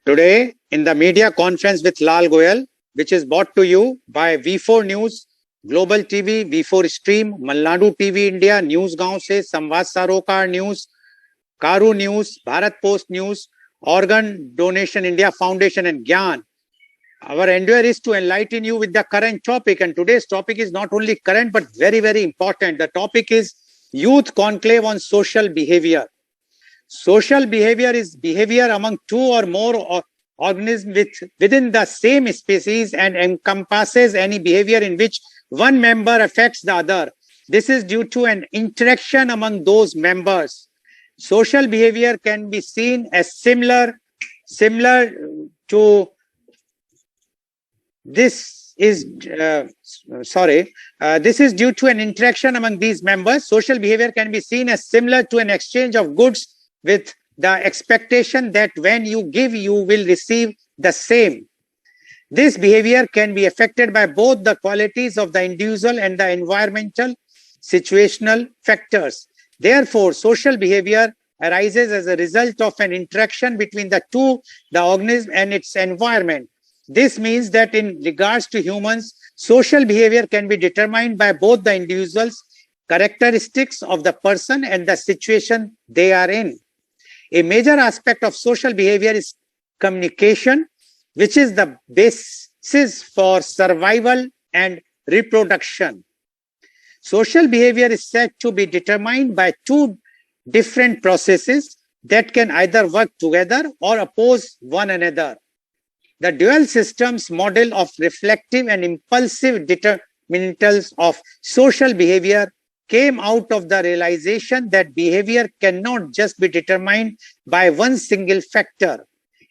Today, in the media conference with Lal Goyal, which is brought to you by V4 News, Global TV, V4 Stream, Malnadu TV India, News Gaon se, Samvad Sarokar News, Karu News, Bharat Post News, Organ Donation India Foundation and Gyan. Our endeavor is to enlighten you with the current topic, and today's topic is not only current but very, very important. The topic is Youth Conclave on Social Behavior. Social behavior is behavior among two or more organisms within the same species and encompasses any behavior in which one member affects the other. This is due to an interaction among those members. Social behavior can be seen as similar to this is this is due to an interaction among these members. Social behavior can be seen as similar to an exchange of goods with the expectation that when you give, you will receive the same. This behavior can be affected by both the qualities of the individual and the environmental situational factors. Therefore, social behavior arises as a result of an interaction between the organism and its environment. This means that in regards to humans, social behavior can be determined by both the individual's characteristics of the person and the situation they are in. A major aspect of social behavior is communication, which is the basis for survival and reproduction. Social behavior is said to be determined by two different processes that can either work together or oppose one another. The dual systems model of reflective and impulsive determinants of social behavior came out of the realization that behavior cannot just be determined by one single factor.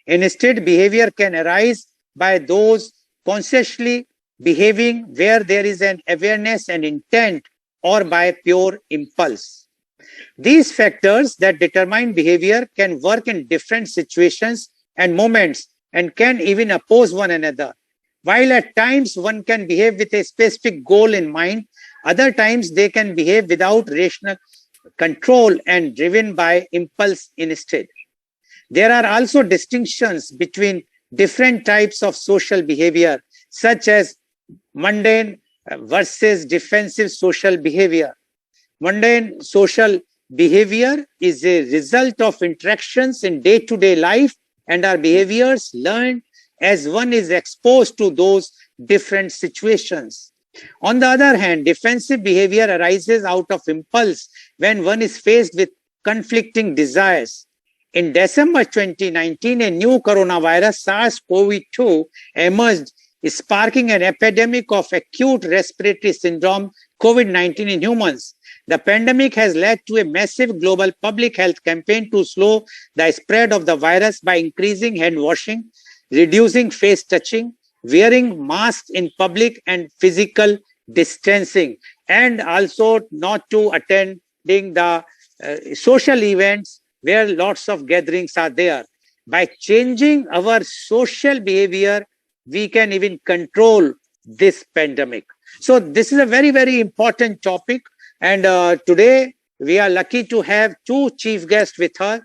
Instead, behavior can arise by those consciously behaving where there is an awareness and intent, or by pure impulse. These factors that determine behavior can work in different situations and moments and can even oppose one another. While at times one can behave with a specific goal in mind, other times they can behave without rational control and driven by impulse instead. There are also distinctions between different types of social behavior, such as mundane versus defensive social behavior. Mundane social behavior is a result of interactions in day-to-day life and are behaviors learned as one is exposed to those different situations. On the other hand, defensive behavior arises out of impulse when one is faced with conflicting desires. In December 2019, a new coronavirus, SARS-CoV-2, emerged, sparking an epidemic of acute respiratory syndrome, COVID-19, in humans. The pandemic has led to a massive global public health campaign to slow the spread of the virus by increasing hand washing, reducing face touching, wearing masks in public and physical distancing, and also not to attending the social events where lots of gatherings are there. By changing our social behavior, we can even control this pandemic. So this is a very, very important topic. And today we are lucky to have two chief guests with her.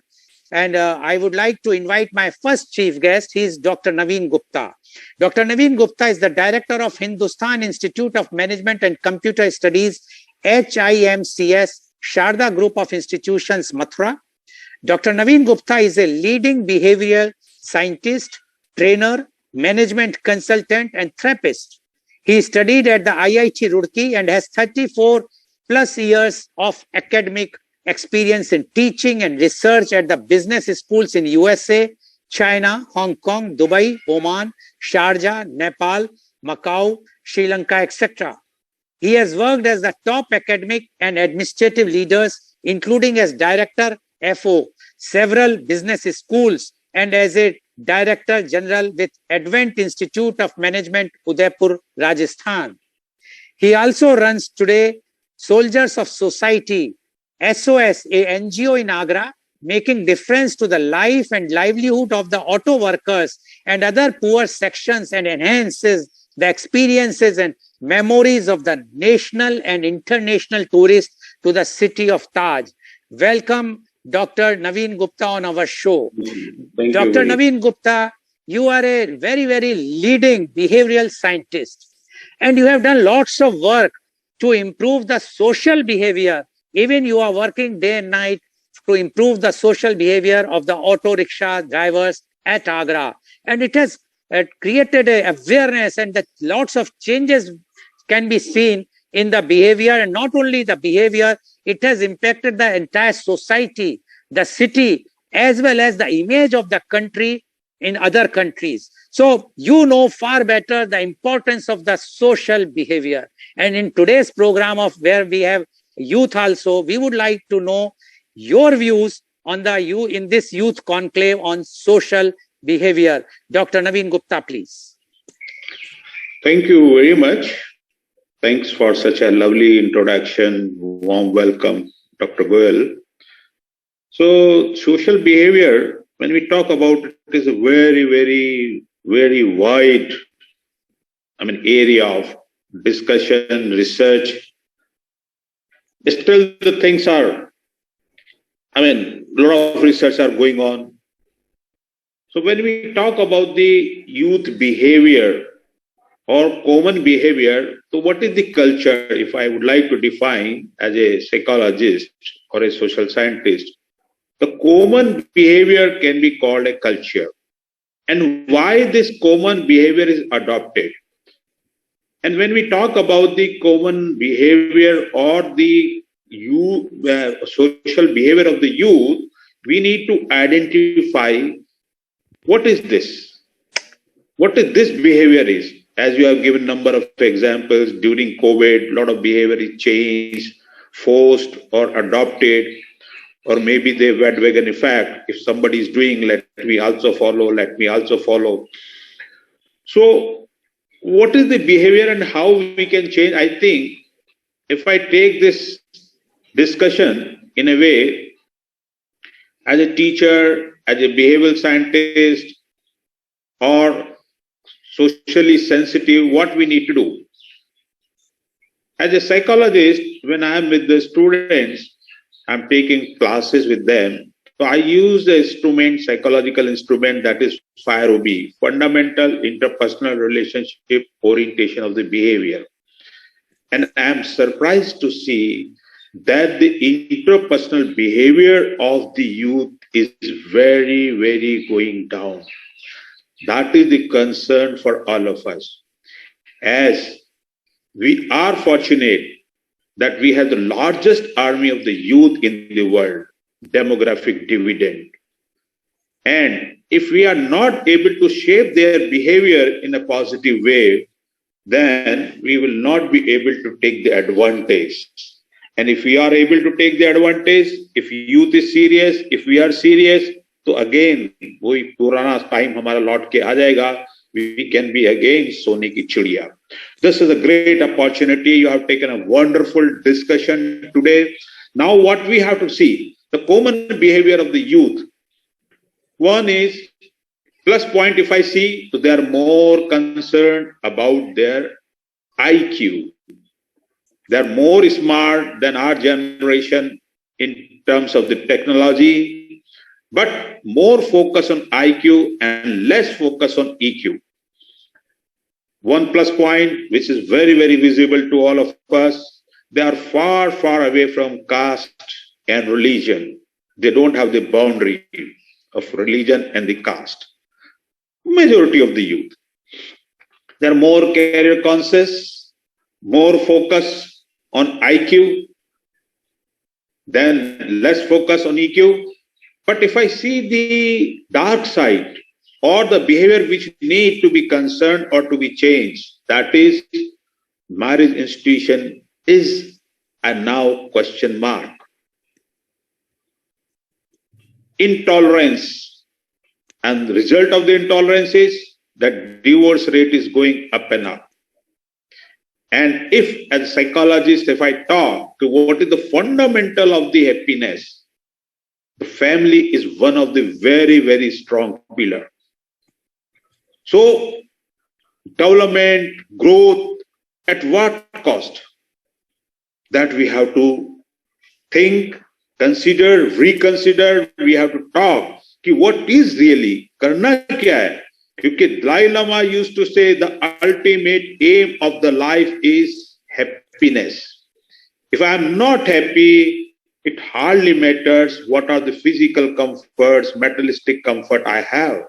And I would like to invite my first chief guest. He is Dr. Naveen Gupta. Dr. Naveen Gupta is the director of Hindustan Institute of Management and Computer Studies, HIMCS, Sharda Group of Institutions, Mathura. Dr. Naveen Gupta is a leading behavioral scientist, trainer, management consultant, and therapist. He studied at the IIT Roorkee and has 34 plus years of academic experience in teaching and research at the business schools in USA, China, Hong Kong, Dubai, Oman, Sharjah, Nepal, Macau, Sri Lanka, etc. He has worked as the top academic and administrative leaders, including as director FO, several business schools, and as a Director General with Advent Institute of Management, Udaipur, Rajasthan. He also runs today Soldiers of Society, SOS, a NGO in Agra, making difference to the life and livelihood of the auto workers and other poor sections, and enhances the experiences and memories of the national and international tourists to the city of Taj. Welcome, Dr. Naveen Gupta, on our show. Thank Dr. you. Naveen Gupta, you are a very, very leading behavioral scientist, and you have done lots of work to improve the social behavior. Even you are working day and night to improve the social behavior of the auto rickshaw drivers at Agra. And it has created a awareness, and that lots of changes can be seen in the behavior. And not only the behavior, it has impacted the entire society, the city, as well as the image of the country in other countries. So you know far better the importance of the social behavior. And in today's program of where we have youth also, we would like to know your views on the youth in this youth conclave on social behavior. Dr. Naveen Gupta, please. Thank you very much. Thanks for such a lovely introduction. Warm welcome, Dr. Goyal. So, social behavior, when we talk about it, is a very, very, very wide, area of discussion, research. Still, the things are, a lot of research are going on. So, when we talk about the youth behavior or common behavior, so what is the culture, if I would like to define as a psychologist or a social scientist? The common behavior can be called a culture. And why this common behavior is adopted? And when we talk about the common behavior or the social behavior of the youth, we need to identify what is this? What is this behavior is? As you have given number of examples, during COVID, a lot of behavior is changed, forced or adopted, or maybe the bandwagon effect. If somebody is doing, let me also follow, let me also follow. So what is the behavior and how we can change? I think if I take this discussion in a way, as a teacher, as a behavioral scientist, or socially sensitive, what we need to do. As a psychologist, when I am with the students, I'm taking classes with them. So I use the instrument, psychological instrument, that is FIRE-OB, Fundamental Interpersonal Relationship Orientation of the Behavior. And I'm surprised to see that the interpersonal behavior of the youth is very, very going down. That is the concern for all of us. As we are fortunate that we have the largest army of the youth in the world, demographic dividend. And if we are not able to shape their behavior in a positive way, then we will not be able to take the advantage. And if we are able to take the advantage, if youth is serious, if we are serious, so again, वही पुराना time हमारा लौट के आ जाएगा. We can be again सोने की चिड़िया. This is a great opportunity. You have taken a wonderful discussion today. Now what we have to see, the common behavior of the youth. One is, plus point if I see, so they are more concerned about their IQ. They are more smart than our generation in terms of the technology, but more focus on IQ and less focus on EQ. One plus point, which is very, very visible to all of us, they are far, far away from caste and religion. They don't have the boundary of religion and the caste. Majority of the youth. They are more career conscious, more focus on IQ, then less focus on EQ. But if I see the dark side or the behavior which need to be concerned or to be changed, that is, marriage institution is a now question mark. Intolerance, and the result of the intolerance is that divorce rate is going up and up. And if, as a psychologist, if I talk to what is the fundamental of the happiness, the family is one of the very, very strong pillar. So development, growth, at what cost? That we have to think, consider, reconsider. We have to talk कि what is really, करना क्या है? क्योंकि Dalai Lama used to say the ultimate aim of the life is happiness. If I am not happy, it hardly matters what are the physical comforts, materialistic comfort I have.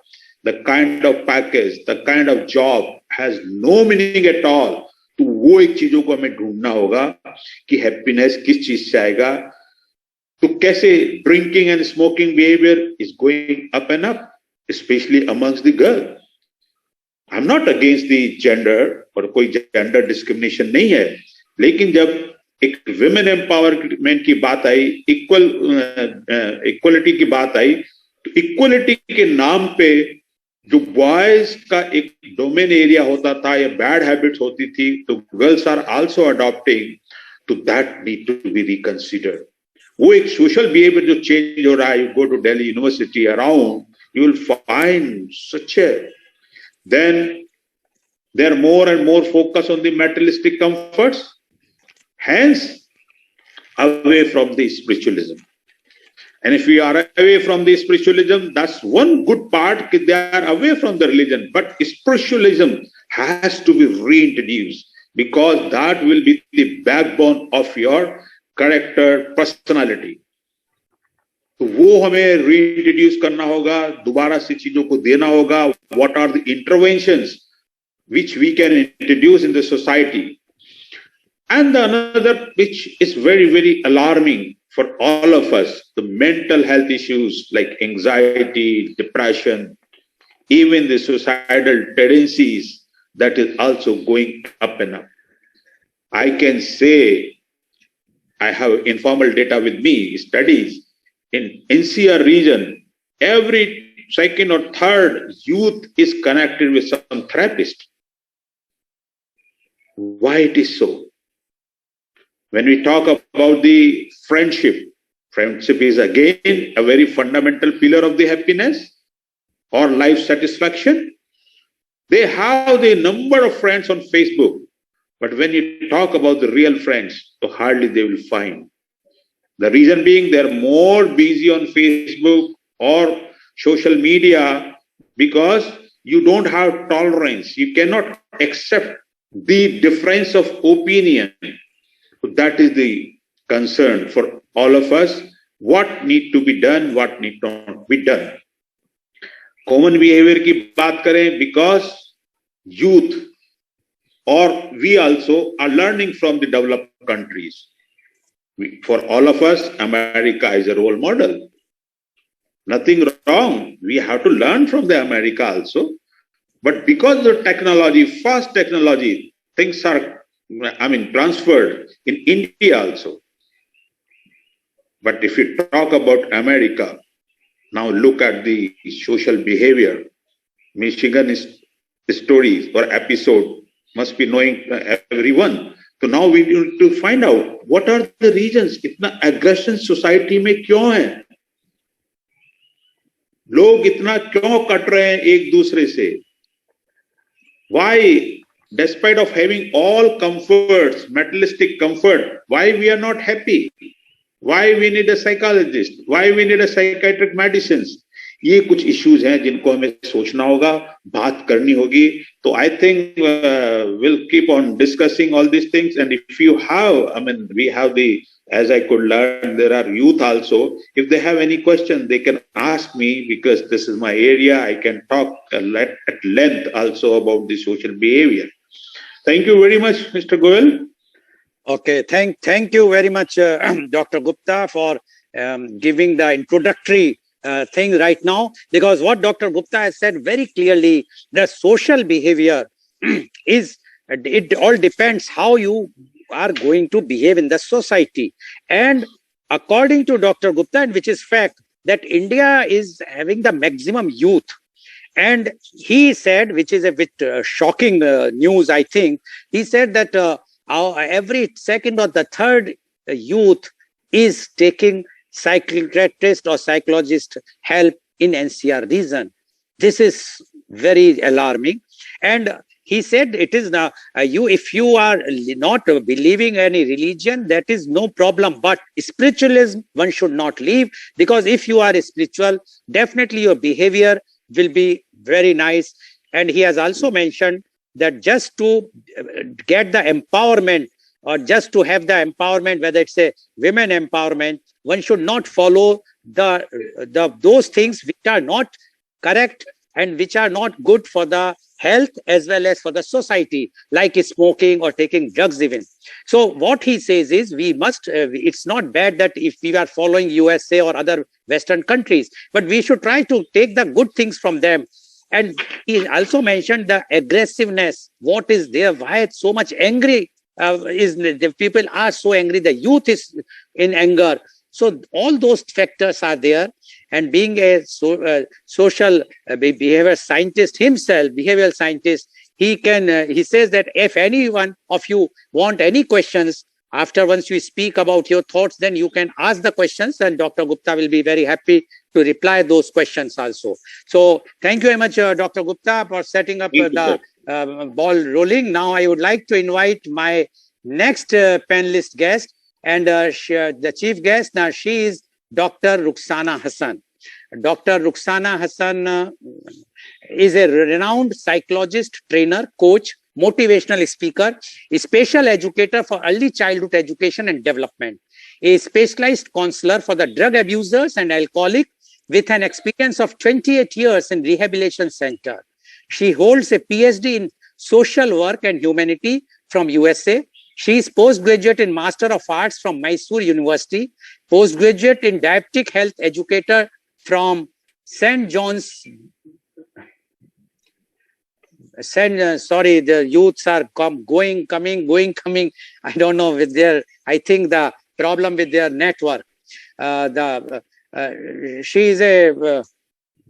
The kind of package, the kind of job has no meaning at all. तो वो एक चीजों को हमें ढूंढना होगा कि happiness किस चीज से आएगा. तो कैसे drinking and smoking behaviour is going up and up, specially amongst the girl. I am not against the gender, और कोई जेंडर डिस्क्रिमिनेशन नहीं है, लेकिन जब एक विमेन एम्पावरमेंट की बात आई, इक्वलिटी की बात आई, तो इक्वलिटी के नाम पे जो बॉयज का एक डोमेन एरिया होता था या बैड हैबिट्स होती थी, तो गर्ल्स आर आल्सो अडॉप्टिंग, तो that need to be reconsidered. वो एक सोशल बिहेवियर जो चेंज हो रहा है. You go to Delhi university around, you will find such a, then they are more and more focused on the materialistic comforts, hence away from the spiritualism. And if we are away from the spiritualism, that's one good part, that they are away from the religion. But spiritualism has to be reintroduced, because that will be the backbone of your character, personality. तो वो हमें reintroduce करना होगा, दोबारा से चीजों को देना होगा. What are the interventions which we can introduce in the society? And the another which is very, very alarming for all of us, the mental health issues like anxiety, depression, even the suicidal tendencies, that is also going up and up. I can say, I have informal data with me, studies in NCR region, every second or third youth is connected with some therapist. Why it is so? When we talk about the friendship, friendship is again a very fundamental pillar of the happiness or life satisfaction. They have the number of friends on Facebook, but when you talk about the real friends, so hardly they will find. The reason being, they are more busy on Facebook or social media, because you don't have tolerance. You cannot accept the difference of opinion. So that is the concern for all of us. What need to be done, what need not be done. Common behavior की बात करें, because youth or we also are learning from the developed countries. For all of us, America is a role model. Nothing wrong. We have to learn from the America also. But because of technology, fast technology, things are, transferred in India also. But if you talk about America, now look at the social behavior. Michigan stories or episode must be knowing everyone. So now we need to find out what are the reasons. इतना aggression society में क्यों है? लोग इतना क्यों cut रहे हैं एक दूसरे से? Why, despite of having all comforts, materialistic comfort, why we are not happy? Why we need a psychologist? Why we need a psychiatric medicines? ये कुछ issues हैं जिनको हमें सोचना होगा, बात करनी होगी. तो I think we'll keep on discussing all these things. And if you have, we have the, as I could learn, there are youth also. If they have any question, they can ask me, because this is my area. I can talk at length also about the social behavior. Thank you very much, Mr. Goel. Okay, thank you very much, Dr. Gupta, for giving the introductory thing right now, because what Dr. Gupta has said very clearly, the social behavior it all depends how you are going to behave in the society. And according to Dr. Gupta, and which is fact, that India is having the maximum youth. And he said, which is a bit shocking news, I think, he said that every second or the third youth is taking psychiatrist or psychologist help in NCR region. This is very alarming. And he said it is now if you are not believing any religion, that is no problem, but spiritualism one should not leave, because if you are spiritual, definitely your behavior will be very nice. And he has also mentioned that just to get the empowerment, or just to have the empowerment, whether it's a women empowerment, one should not follow those things which are not correct and which are not good for the health as well as for the society, like smoking or taking drugs even. So what he says is, we must, it's not bad that if we are following USA or other Western countries, but we should try to take the good things from them. And he also mentioned the aggressiveness. What is there? Why it's so much angry? Is the people are so angry? The youth is in anger. So all those factors are there. And being a social behavior scientist himself, behavioral scientist, he says that if any one of you want any questions after once you speak about your thoughts, then you can ask the questions, and Dr. Gupta will be very happy to reply those questions also. So thank you very much, Dr. Gupta, for setting up the ball rolling. Now I would like to invite my next panelist guest, and the chief guest. Now she is Dr. Rukhsana Hassan. Dr. Rukhsana Hassan is a renowned psychologist, trainer, coach, motivational speaker, a special educator for early childhood education and development, a specialized counselor for the drug abusers and alcoholic with an experience of 28 years in rehabilitation center. She holds a PhD in social work and humanity from USA. She is postgraduate in Master of Arts from Mysore University, postgraduate in diabetic health educator from St. John's. Sorry, the youths are coming. I don't know with their, I think the problem with their network. She is a,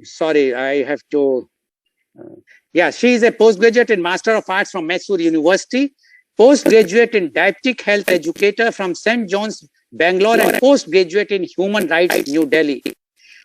sorry, I have to, she is a postgraduate in Master of Arts from Mysore University, postgraduate in diabetic health educator from St. John's, Bangalore, and postgraduate in human rights, New Delhi.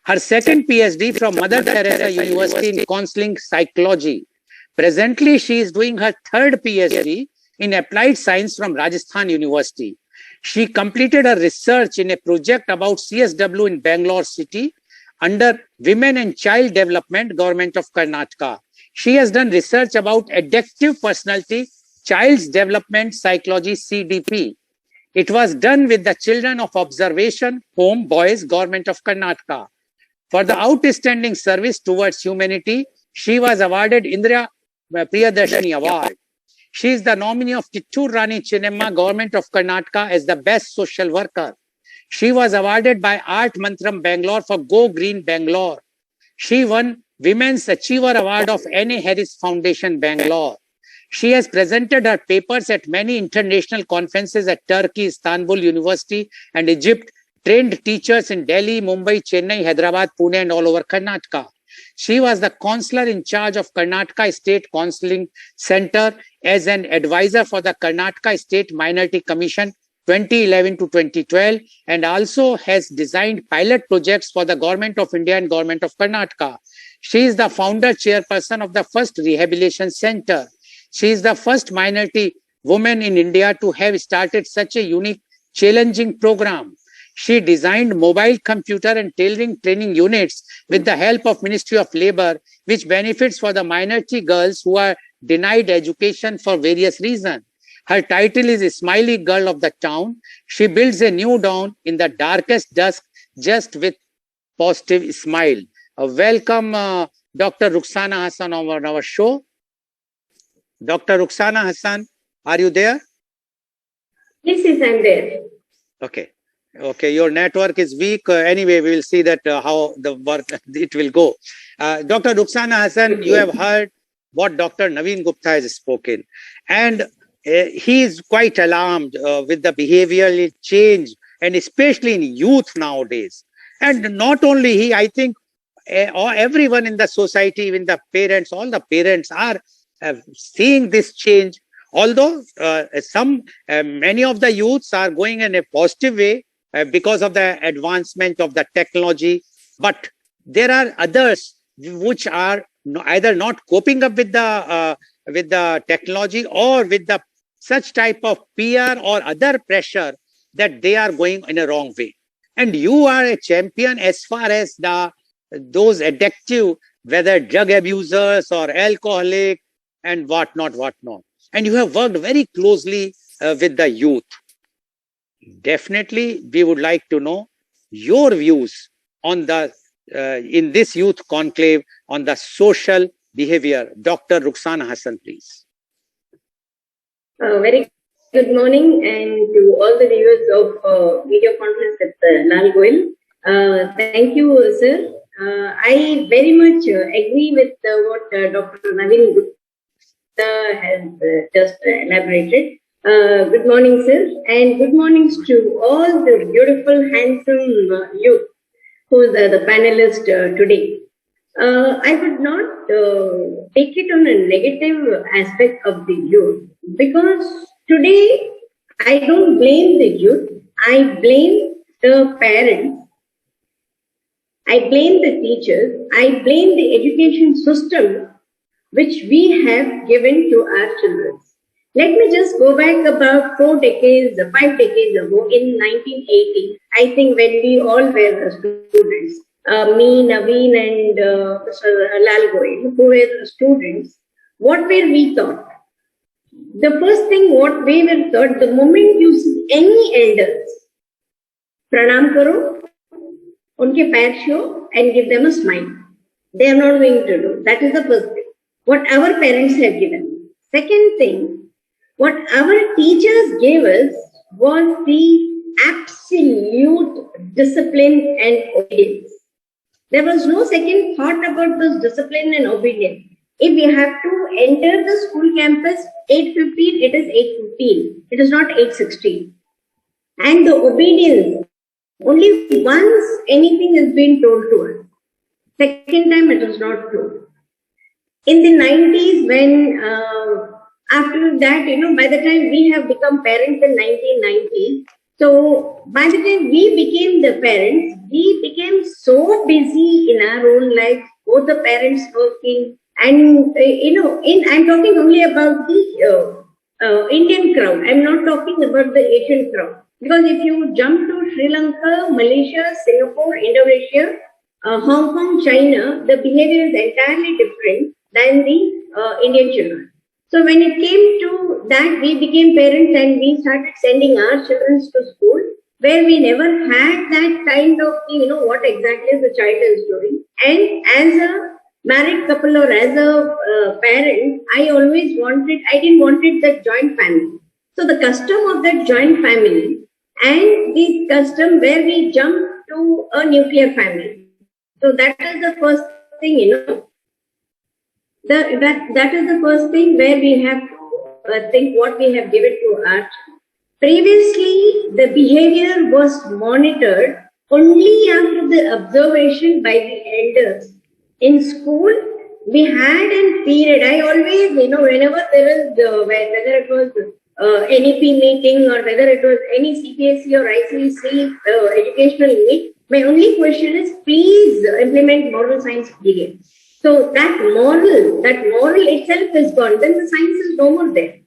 Her second PhD from Mother Teresa University in counseling psychology. Presently, she is doing her third PhD in applied science from Rajasthan University. She completed her research in a project about CSW in Bangalore city under Women and Child Development, Government of Karnataka. She has done research about adaptive personality, child's development psychology, CDP. It was done with the Children of Observation Home Boys, Government of Karnataka. For the outstanding service towards humanity, she was awarded Indira Priyadarshini Award. She is the nominee of Kittur Rani Chennamma, Government of Karnataka, as the best social worker. She was awarded by Art Mantram Bangalore for Go Green Bangalore. She won Women's Achiever Award of N.A. Harris Foundation, Bangalore. She has presented her papers at many international conferences at Turkey, Istanbul University, and Egypt, trained teachers in Delhi, Mumbai, Chennai, Hyderabad, Pune, and all over Karnataka. She was the counselor in charge of Karnataka State Counseling Center as an advisor for the Karnataka State Minority Commission 2011 to 2012, and also has designed pilot projects for the Government of India and Government of Karnataka. She is the founder chairperson of the first rehabilitation center. She is the first minority woman in India to have started such a unique, challenging program. She designed mobile computer and tailoring training units with the help of Ministry of Labor, which benefits for the minority girls who are denied education for various reasons. Her title is Smiley Girl of the Town. She builds a new dawn in the darkest dusk, just with positive smile. Welcome, Dr. Rukhsana Hassan on our show. Dr. Rukhsana Hassan, are you there? Yes, I'm there. Okay, your network is weak. Anyway, we will see that how the work it will go. Dr. Rukhsana Hassan, you have heard what Dr. Naveen Gupta has spoken, and he is quite alarmed with the behavioral change, and especially in youth nowadays. And not only he, I think everyone in the society, even the parents, all the parents are seeing this change. Although many of the youths are going in a positive way because of the advancement of the technology, but there are others which are either not coping up with the technology or with the such type of peer or other pressure that they are going in a wrong way. And you are a champion as far as those addictive, whether drug abusers or alcoholic and whatnot. And you have worked very closely with the youth. Definitely, we would like to know your views on in this youth conclave on the social behavior. Dr. Rukhsana Hassan, please. Very good morning, and to all the viewers of video conference with Lal Goyal. Thank you, sir. I very much agree with what Dr. Naveen Gupta has just elaborated. Good morning, sir, and good mornings to all the beautiful, handsome youth who are the panelists today. I would not take it on a negative aspect of the youth, because today I don't blame the youth, I blame the parents, I blame the teachers, I blame the education system which we have given to our children. Let me just go back about 5 decades ago in 1980, I think, when we all were students. Me, Naveen and Mr. Lal Goyal, who were students, what were we taught? The first thing what we were taught, the moment you see any elders, pranam karo, unke pair show and give them a smile. They are not going to do. That is the first thing. What our parents have given. Second thing, what our teachers gave us was the absolute discipline and obedience. There was no second thought about this discipline and obedience. If we have to enter the school campus 8:15, it is 8:15. It is not 8:16. And the obedience, only once anything has been told to us. Second time it was not told. In the 90s, when after that, by the time we have become parents in 1990s, so by the time we became the parents, we became so busy in our own lives, both the parents working, and I'm talking only about the Indian crowd. I'm not talking about the Asian crowd, because if you jump to Sri Lanka, Malaysia, Singapore, Indonesia, Hong Kong, China, the behavior is entirely different than the Indian children. So when it came to that, we became parents and we started sending our children to school, where we never had that kind of, what exactly the child is doing. And as a married couple or as a parent, I didn't want that joint family. So the custom of that joint family and the custom where we jump to a nuclear family. So that is the first thing, That is the first thing where we have to think what we have given to our children. Previously, the behavior was monitored only after the observation by the elders. In school, we had a period. I always, whenever there is, whether it was NEP meeting or whether it was any CPSE or ICSE educational meet, my only question is, please implement moral science period. So that moral itself is gone, then the science is no more there.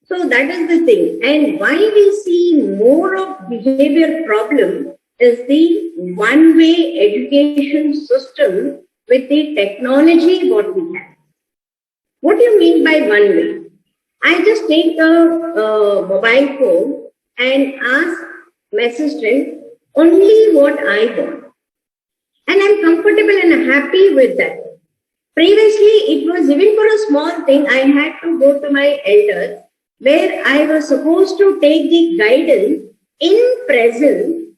So that is the thing. And why we see more of behavior problem is the one-way education system with the technology what we have. What do you mean by one way? I just take a mobile phone and ask my assistant only what I want. And I'm comfortable and happy with that. Previously, it was even for a small thing, I had to go to my elders, where I was supposed to take the guidance in presence,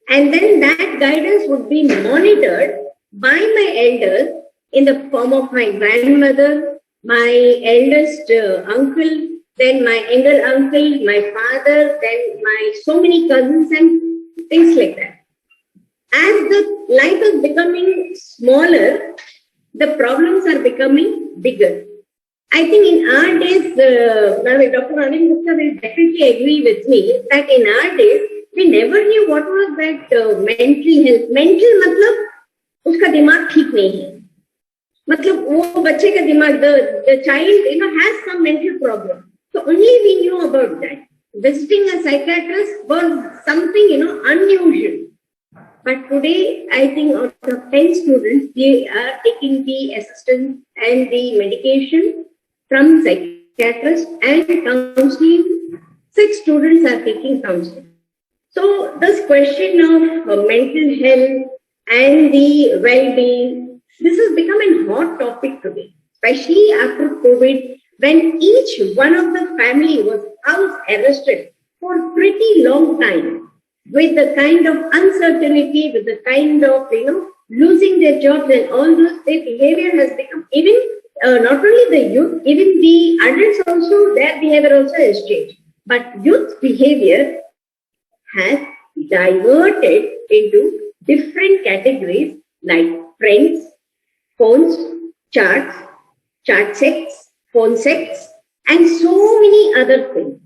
and then that guidance would be monitored by my elders in the form of my grandmother, my eldest uncle, then my younger uncle, my father, then my so many cousins and things like that. As the life is becoming smaller, the problems are becoming bigger. I think in our days, Dr. Naveen Gupta will definitely agree with me that in our days, we never knew what was that mental health. Mental matlab, uska dimag theek nahi hai. मतलब वो बच्चे का दिमाग, the child has some mental problem. So only we knew about that. Visiting a psychiatrist was something unusual. But today, I think out of 10 students, they are taking the assistance and the medication from psychiatrists and counseling. 6 students are taking counseling. So this question of mental health and the well-being, this has become a hot topic today, especially after COVID, when each one of the family was house arrested for a pretty long time, with the kind of uncertainty, with the kind of, losing their jobs and all those, their behavior has become, even not only the youth, even the adults also, their behavior also has changed. But youth behavior has diverted into different categories like friends, phones, charts, chat sex, phone sex, and so many other things.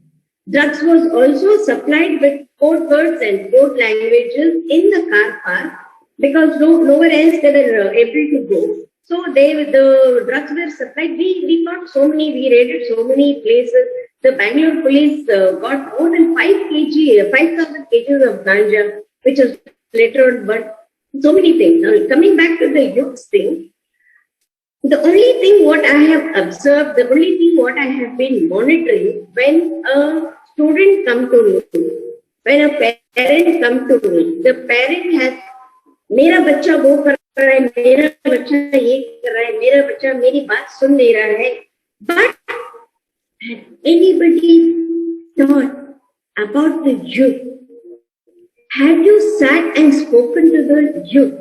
Drugs was also supplied with code words and code languages in the car park because nowhere else they were able to go. So the drugs were supplied. We got so many, we raided so many places. The Bangalore police got more than 5,000 kgs of ganja, which was later on, but so many things. Now, coming back to the youth thing, the only thing what I have observed, the only thing what I have been monitoring, when a student come to me, when a parent come to me, the parent has, मेरा बच्चा वो कर रहा है, मेरा बच्चा ये कर रहा है, मेरा बच्चा मेरी बात सुन नहीं रहा है. But had anybody thought about the youth? Have you sat and spoken to the youth?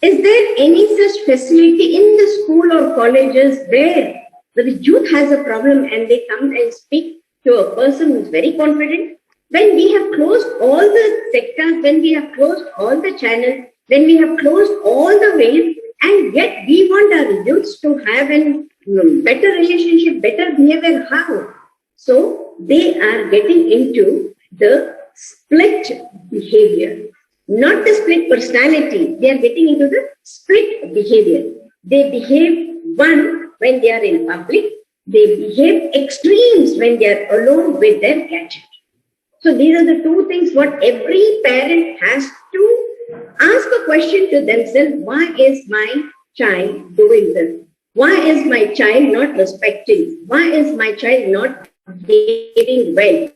Is there any such facility in the school or colleges where the youth has a problem and they come and speak to a person who is very confident? When we have closed all the sectors, when we have closed all the channels, when we have closed all the ways, and yet we want our youths to have a better relationship, better behavior, how? So they are getting into the split behavior. Not the split personality, they are getting into the split behavior. They behave one when they are in public, they behave extremes when they are alone with their gadget. So these are the two things what every parent has to ask a question to themselves: why is my child doing this? Why is my child not respecting? Why is my child not behaving well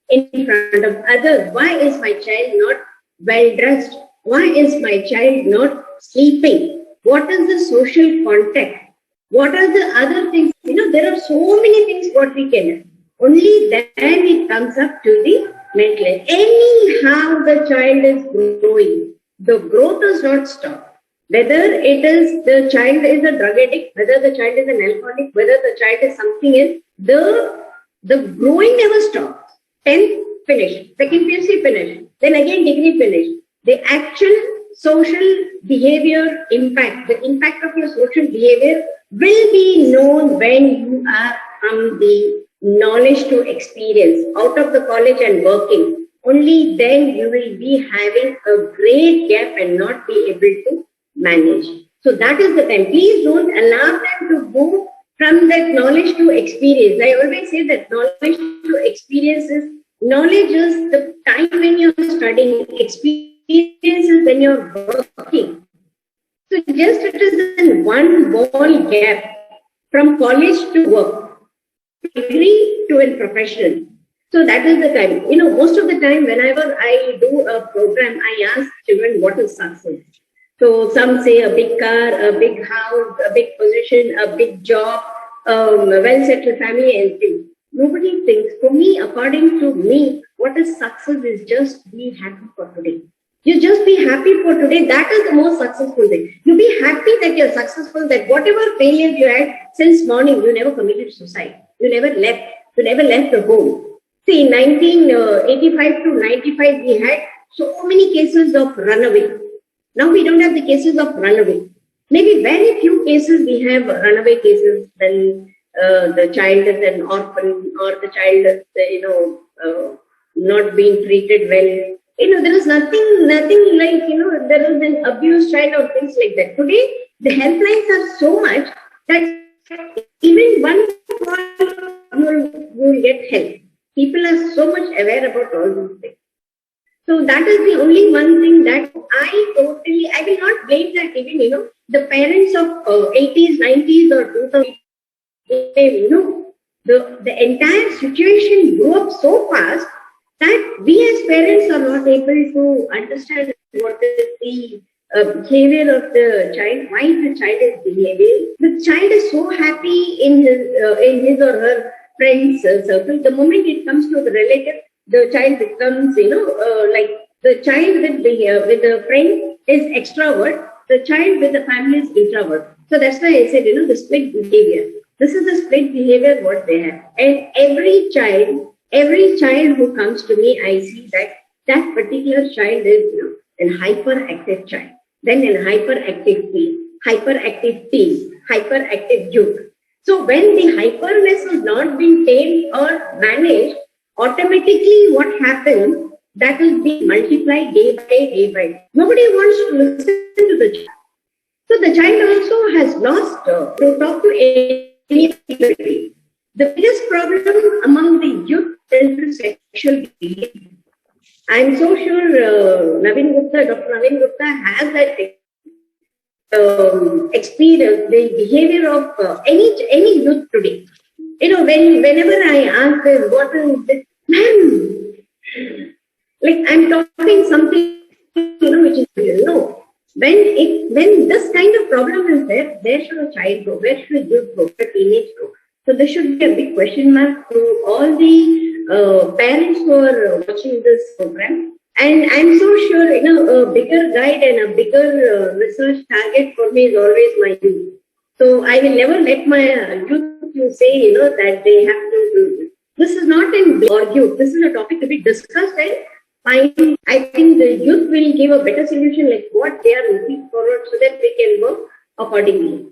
in front of others? Why is my child not well dressed? Why is my child not sleeping? What is the social contact? What are the other things? There are so many things what we can do. Only then it comes up to the mental health. Anyhow, the child is growing. The growth does not stop. Whether it is the child is a drug addict, whether the child is an alcoholic, whether the child is something else, the growing never stops. 10th finish, second PUC finish, then again degree finish. The actual social behavior impact, the impact of your social behavior will be known when you are from the knowledge to experience, out of the college and working. Only then you will be having a great gap and not be able to manage. So that is the time. Please don't allow them to go from that knowledge to experience. I always say that knowledge to experience is, knowledge is the time when you're studying, experience is when you're working. So just it is in one wall gap from college to work, degree to a professional. So that is the time. Most of the time whenever I do a program, I ask children what is success. So some say a big car, a big house, a big position, a big job, a well-settled family, and things. Nobody thinks. For me, according to me, what is success is just be happy for today. You just be happy for today. That is the most successful thing. You be happy that you're successful, that whatever failures you had since morning, you never committed suicide. You never left. You never left the home. See, in 1985 to 95, we had so many cases of runaway. Now we don't have the cases of runaway. Maybe very few cases we have runaway cases when the child is an orphan or the child is, not being treated well. There is nothing like, there is an abused child or things like that. Today, The helplines are so much that even one call you'll get help. People are so much aware about all these things. So that is the only one thing that I will not blame that even, the parents of 80s, 90s or 2000, the entire situation grew up so fast that we as parents are not able to understand what is the behavior of the child, why the child is behaving. The child is so happy in his or her friends circle. The moment it comes to the relative, the child becomes, like the child with the friend is extrovert, the child with the family is introvert. So that's why I said, the split behavior. This is the split behavior what they have. And every child who comes to me, I see that particular child is, a hyperactive child, then a hyperactive teen, hyperactive youth. So when the hyperness is not being tamed or managed, automatically what happens, that will be multiplied day by day. Nobody wants to listen to the child. So the child also has lost to talk to anybody. The biggest problem among the youth is the sexual behavior. I'm so sure Dr. Naveen Gupta has that experience, the behavior of any youth today. Whenever I ask them, what is this? Man, like I'm talking something, which is, when this kind of problem is there, where should a child go? Where should a youth go? A teenage go? So this should be a big question mark to all the parents who are watching this program. And I'm so sure, a bigger guide and a bigger research target for me is always my youth. So I will never let my youth to say, that they have to do this. This is not an argue. This is a topic to be discussed, and I think the youth will give a better solution, like what they are looking forward, so that we can work accordingly.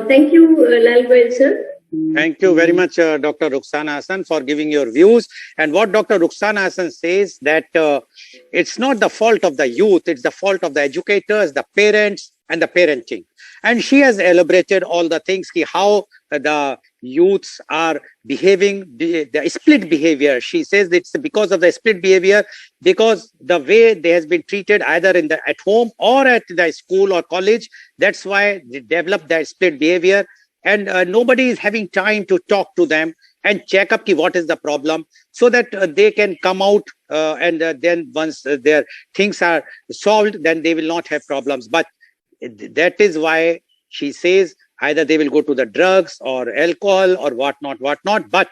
Thank you, Lal Goyal sir. Thank you very much, Dr. Rukhsana Hasan, for giving your views. And what Dr. Rukhsana Hasan says, that it's not the fault of the youth, it's the fault of the educators, the parents, and the parenting. And she has elaborated all the things, how the youths are behaving, the split behavior. She says it's because of the split behavior, because the way they has been treated either at home or at the school or college. That's why they develop that split behavior. And nobody is having time to talk to them and check up what is the problem, so that they can come out and then once their things are solved, then they will not have problems. But that is why she says either they will go to the drugs or alcohol or whatnot. But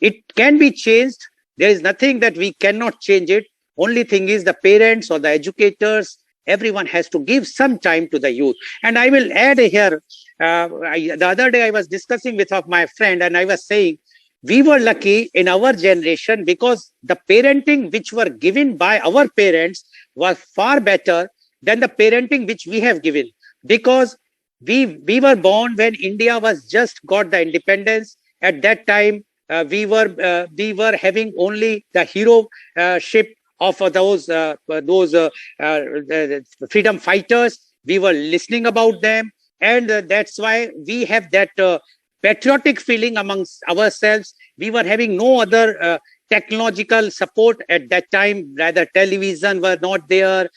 it can be changed. There is nothing that we cannot change it. Only thing is the parents or the educators, everyone has to give some time to the youth. And I will add here, the other day I was discussing with my friend, and I was saying, we were lucky in our generation because the parenting which were given by our parents was far better than the parenting which we have given, because we were born when India was just got the independence. At that time, we were having only the hero ship of those freedom fighters. We were listening about them, and that's why we have that patriotic feeling amongst ourselves. We were having no other technological support at that time. Rather, television were not there.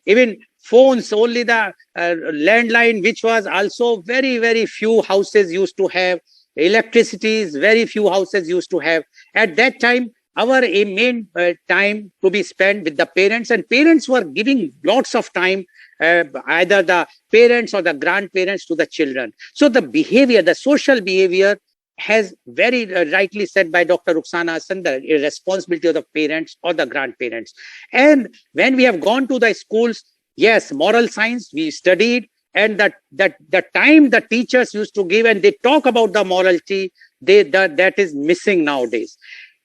Even phones, only the landline, which was also very, very few houses used to have. Electricity is very few houses used to have. At that time, our main time to be spent with the parents, and parents were giving lots of time, either the parents or the grandparents, to the children. So the behavior, the social behavior, has very rightly said by Dr. Rukhsana Hasan, the responsibility of the parents or the grandparents. And when we have gone to the schools, yes, moral science we studied, and the time the teachers used to give and they talk about the morality, that is missing nowadays.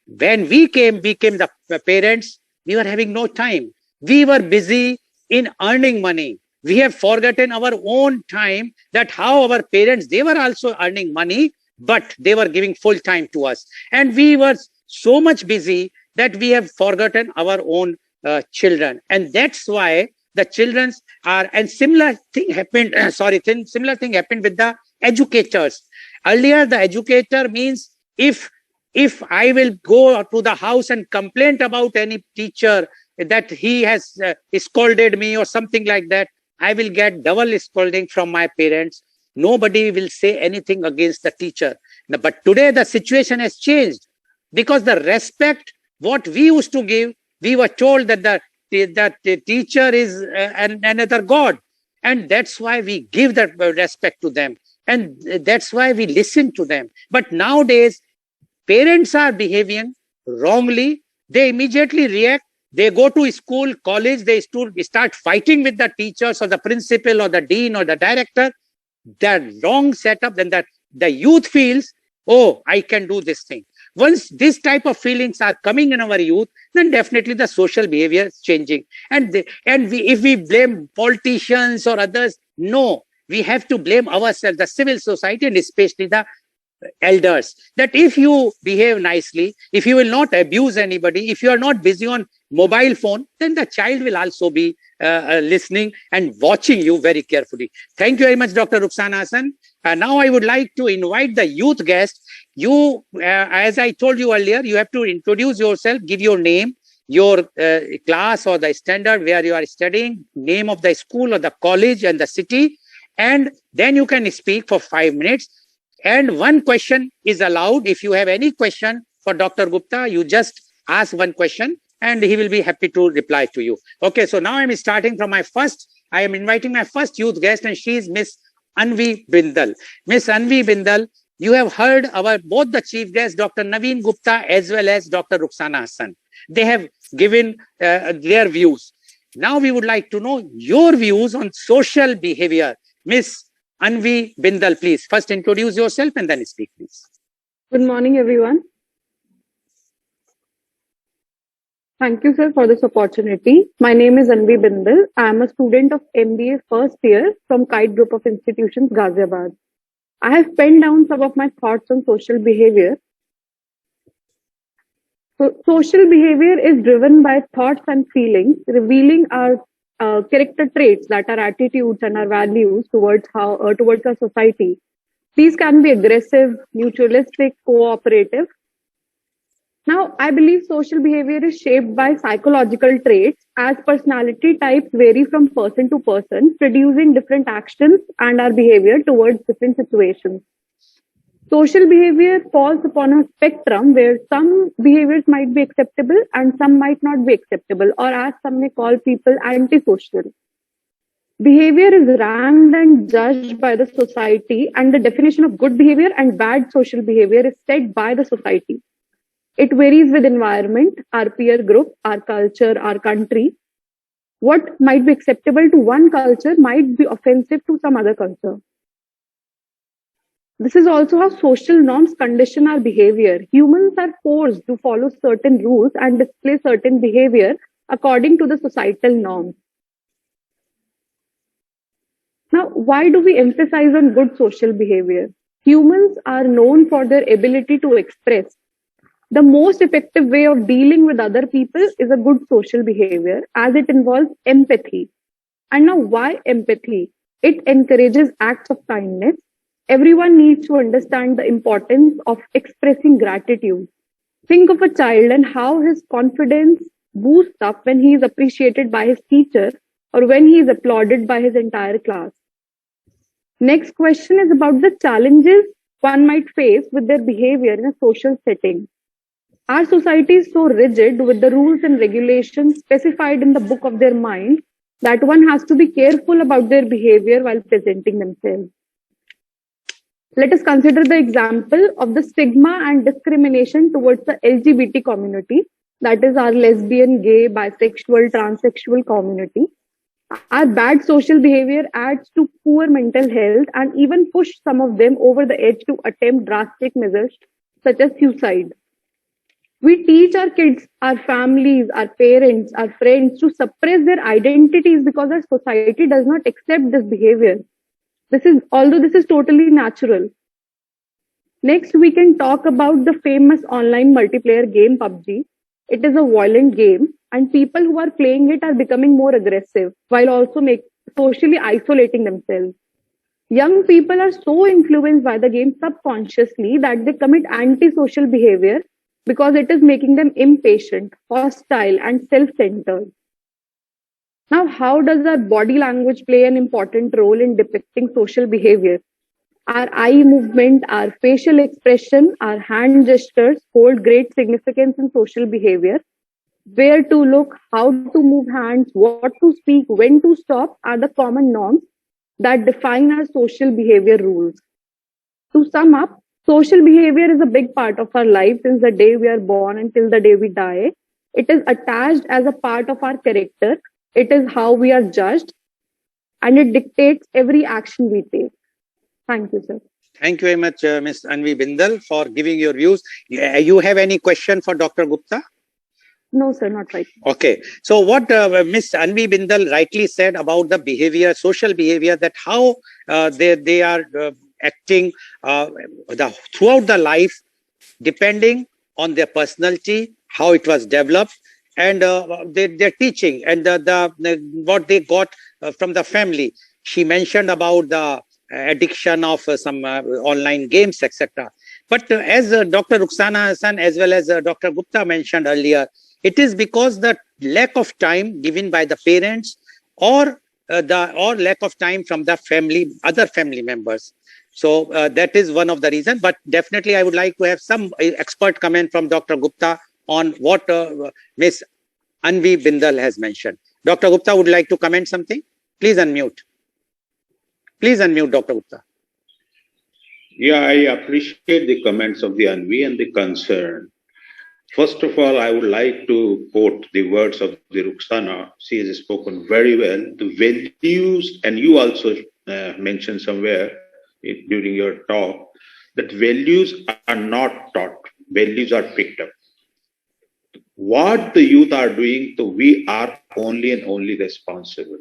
When we became the parents, we were having no time. We were busy in earning money. We have forgotten our own time, that how our parents, they were also earning money, but they were giving full time to us. And we were so much busy that we have forgotten our own children. And that's why the children are, and similar thing happened, similar thing happened with the educators. Earlier, the educator means if I will go to the house and complain about any teacher that he has scolded me or something like that, I will get double scolding from my parents. Nobody will say anything against the teacher. But today the situation has changed, because the respect what we used to give, we were told that the teacher is another god, and that's why we give that respect to them, and that's why we listen to them. But nowadays, parents are behaving wrongly. They immediately react. They go to school, college, they start fighting with the teachers or the principal or the dean or the director. The wrong setup, then that the youth feels, oh, I can do this thing. Once this type of feelings are coming in our youth, then definitely the social behavior is changing. And if we blame politicians or others, no, we have to blame ourselves, the civil society, and especially the elders, that if you behave nicely, if you will not abuse anybody, if you are not busy on mobile phone, then the child will also be listening and watching you very carefully. Thank you very much, Dr. Rukhsana Hassan. Now I would like to invite the youth guest. You, as I told you earlier, you have to introduce yourself, give your name, your class or the standard where you are studying, name of the school or the college and the city, and then you can speak for 5 minutes. And one question is allowed. If you have any question for Dr. Gupta, you just ask one question and he will be happy to reply to you. Okay, so now I'm starting from I am inviting my first youth guest, and she is Miss Anvi Bindal. Miss Anvi Bindal, you have heard both the chief guests, Dr. Naveen Gupta as well as Dr. Rukhsana Hassan. They have given their views. Now we would like to know your views on social behavior. Miss Anvi Bindal, please first introduce yourself and then speak, please. Good morning, everyone. Thank you, sir, for this opportunity. My name is Anvi Bindal. I am a student of MBA first year from Kite Group of Institutions, Ghaziabad. I have penned down some of my thoughts on social behavior. So, social behavior is driven by thoughts and feelings, revealing our character traits, that are attitudes and our values towards our society. These can be aggressive, mutualistic, cooperative. Now, I believe social behavior is shaped by psychological traits, as personality types vary from person to person, producing different actions and our behavior towards different situations. Social behavior falls upon a spectrum where some behaviors might be acceptable and some might not be acceptable, or as some may call people, antisocial. Behavior is ranked and judged by the society, and the definition of good behavior and bad social behavior is set by the society. It varies with environment, our peer group, our culture, our country. What might be acceptable to one culture might be offensive to some other culture. This is also how social norms condition our behavior. Humans are forced to follow certain rules and display certain behavior according to the societal norms. Now, why do we emphasize on good social behavior? Humans are known for their ability to express. The most effective way of dealing with other people is a good social behavior, as it involves empathy. And now, why empathy? It encourages acts of kindness. Everyone needs to understand the importance of expressing gratitude. Think of a child and how his confidence boosts up when he is appreciated by his teacher or when he is applauded by his entire class. Next question is about the challenges one might face with their behavior in a social setting. Our society is so rigid with the rules and regulations specified in the book of their mind that one has to be careful about their behavior while presenting themselves. Let us consider the example of the stigma and discrimination towards the LGBT community, that is our lesbian, gay, bisexual, transsexual community. Our bad social behavior adds to poor mental health and even push some of them over the edge to attempt drastic measures such as suicide. We teach our kids, our families, our parents, our friends to suppress their identities because our society does not accept this behavior. Although this is totally natural. Next, we can talk about the famous online multiplayer game PUBG. It is a violent game and people who are playing it are becoming more aggressive while also socially isolating themselves. Young people are so influenced by the game subconsciously that they commit antisocial behavior because it is making them impatient, hostile, and self-centered. Now, how does our body language play an important role in depicting social behavior? Our eye movement, our facial expression, our hand gestures hold great significance in social behavior. Where to look, how to move hands, what to speak, when to stop are the common norms that define our social behavior rules. To sum up, social behavior is a big part of our life since the day we are born until the day we die. It is attached as a part of our character. It is how we are judged, and it dictates every action we take. Thank you, sir. Thank you very much, Ms. Anvi Bindal, for giving your views. You have any question for Dr. Gupta? No, sir, not right. Okay. So what Ms. Anvi Bindal rightly said about the behavior, social behavior, that how they are acting throughout the life, depending on their personality, how it was developed, and their teaching and what they got from the family. She mentioned about the addiction of some online games, etc. But as Dr. Rukhsana Hassan as well as Dr. Gupta mentioned earlier, it is because the lack of time given by the parents or lack of time from the family, other family members. So that is one of the reasons. But definitely, I would like to have some expert comment from Dr. Gupta on what Ms. Anvi Bindal has mentioned. Dr. Gupta would like to comment something. Please unmute. Please unmute, Dr. Gupta. Yeah, I appreciate the comments of the Anvi and the concern. First of all, I would like to quote the words of the Rukhsana. She has spoken very well. The values, and you also mentioned somewhere during your talk, that values are not taught. Values are picked up. What the youth are doing, so we are only and only responsible.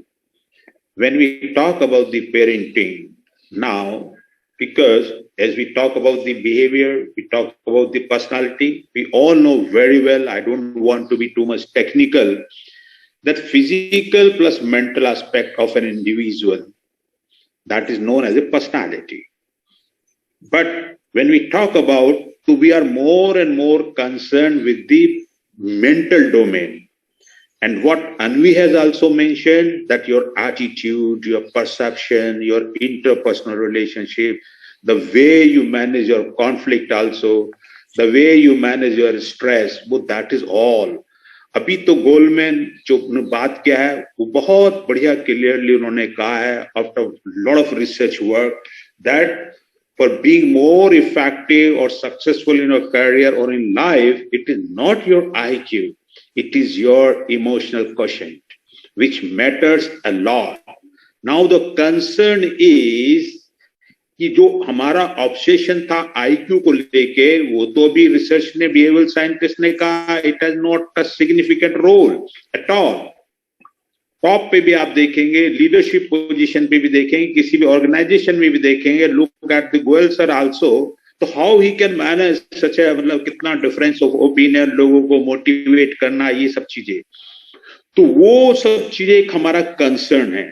When we talk about the parenting now, because as we talk about the behavior, we talk about the personality, we all know very well, I don't want to be too much technical, that physical plus mental aspect of an individual, that is known as a personality. But when we talk about, so we are more and more concerned with the mental domain. And what Anvi has also mentioned, that your attitude, your perception, your interpersonal relationship, the way you manage your conflict also, the way you manage your stress, but that is all. अभी तो Goleman जो बात किया है वो बहुत बढ़िया clearly उन्होंने कहा है after lot of research work that for being more effective or successful in your career or in life, it is not your IQ, it is your emotional quotient, which matters a lot. Now the concern is कि जो हमारा obsession था IQ को लेके, वो तो भी research ने, बिहेवियरल साइंटिस्ट ने कहा it has not a significant role at all. Top पे भी आप देखेंगे, लीडरशिप पोजीशन पे भी देखेंगे, किसी भी ऑर्गेनाइजेशन में भी देखेंगे, look at the Goyal sir also, तो हाउ ही कैन मैनेज सच ए, मतलब कितना डिफरेंस ऑफ ओपिनियन, लोगों को मोटिवेट करना, ये सब चीजें, तो वो सब चीजें एक हमारा कंसर्न है.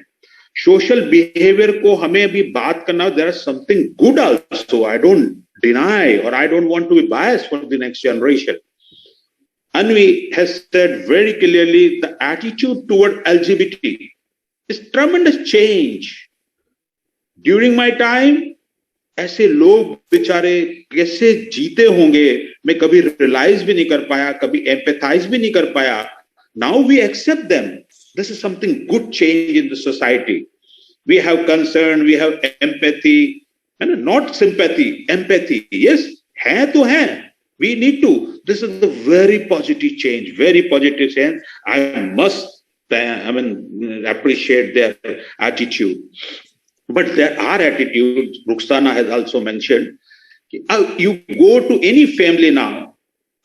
सोशल बिहेवियर को हमें अभी बात करना, there is something good also, I don't deny और I don't want to be biased for the next generation. Anvi has said very clearly the attitude toward LGBT is tremendous change. During my time, ऐसे लोग बेचारे कैसे जीते होंगे मैं कभी realise भी नहीं कर पाया, कभी एम्पैथाइज भी नहीं कर पाया. Now we accept them. This is something good change in the society. We have concern, we have empathy, and not sympathy, empathy. Yes, है तो है. We need to. This is a very positive change, very positive change. I must, appreciate their attitude. But there are attitudes, Rukhsana has also mentioned. You go to any family now,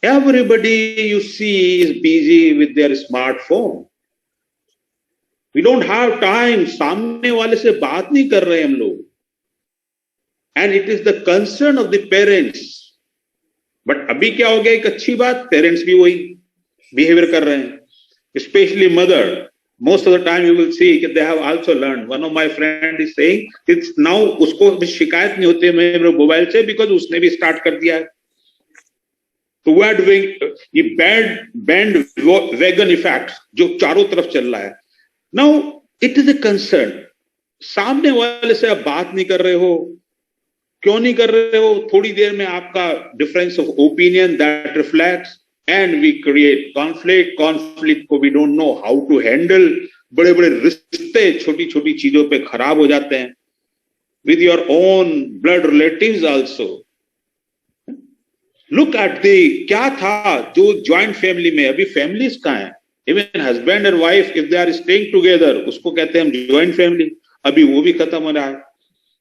everybody you see is busy with their smartphone. We don't have time. सामने वाले से बात नहीं कर रहे हम लोग. And it is the concern of the parents. But अभी क्या हो गया, एक अच्छी बात, पेरेंट्स भी वही बिहेवियर कर रहे हैं. especially mother. Most of the time you will see that they have also learned. One of my friend is saying it's now उसको भी शिकायत नहीं होती है मेरे मोबाइल से because उसने भी start कर दिया है. So we are doing ये bandwagon effect जो चारों तरफ चल रहा है. Now it is a concern. सामने वाले से आप बात नहीं कर रहे हो, क्यों नहीं कर रहे हो? थोड़ी देर में आपका difference of opinion that reflects. And we create conflict को we don't know how to handle. बड़े बड़े रिश्ते छोटी छोटी चीजों पे खराब हो जाते हैं. With your own blood relatives also. Look at क्या था जो joint family में, अभी families कहाँ हैं? Even husband and wife, if they are staying together, उसको कहते हैं हम joint family. अभी वो भी खत्म हो रहा है.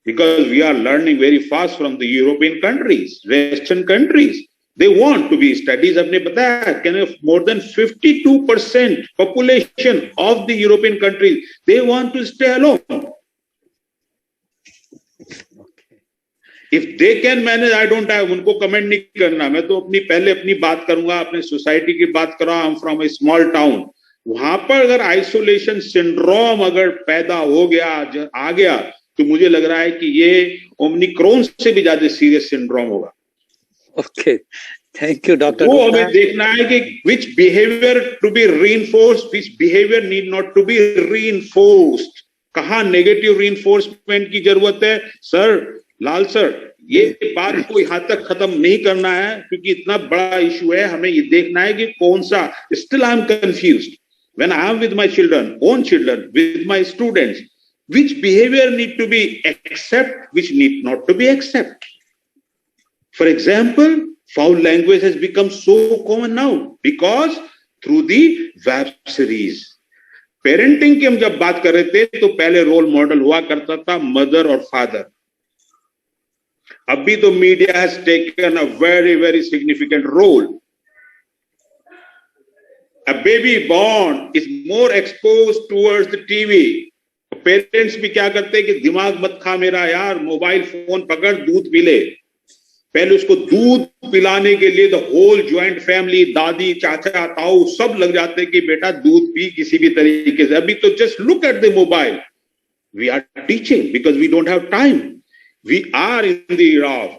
Because we are learning very fast from the European countries, Western countries. They want to be studies. आपने बताया more than 52% population of the European countries, they want to stay alone. If they can manage, I don't have, उनको comment नहीं करना. मैं तो पहले अपनी बात करूंगा, अपने सोसाइटी की बात कर रहा हूं. I'm from a small town. वहां पर अगर आइसोलेशन सिंड्रोम अगर पैदा हो गया, आ गया, तो मुझे लग रहा है कि ये ओमिक्रॉन से भी ज्यादा सीरियस सिंड्रोम होगा. Okay, thank you, Dr. वो हमें देखना है कि which behavior to be reinforced, which behavior need not to be reinforced. कहाँ नेगेटिव reinforcement की जरूरत है? सर, लाल सर, ये बात को यहाँ तक खत्म नहीं करना है क्योंकि इतना बड़ा इशू है. हमें ये देखना है कि कौन सा. Still I am confused when I am with my children, own children, with my students. Which behavior need to be accept, which need not to be accept. For example, foul language has become so common now because through the web series. Parenting की हम जब बात कर रहे थे तो पहले role model हुआ करता था मदर और फादर. अभी तो media has taken a very very significant role. A baby born is more exposed towards the TV. Parents भी क्या करते हैं कि दिमाग मत खा मेरा यार, मोबाइल फोन पकड़, दूध पी ले. पहले उसको दूध पिलाने के लिए द होल ज्वाइंट फैमिली, दादी, चाचा, ताऊ सब लग जाते हैं कि बेटा दूध पी किसी भी तरीके से. अभी तो just look at the mobile. We are teaching because we don't have time. We are in the era of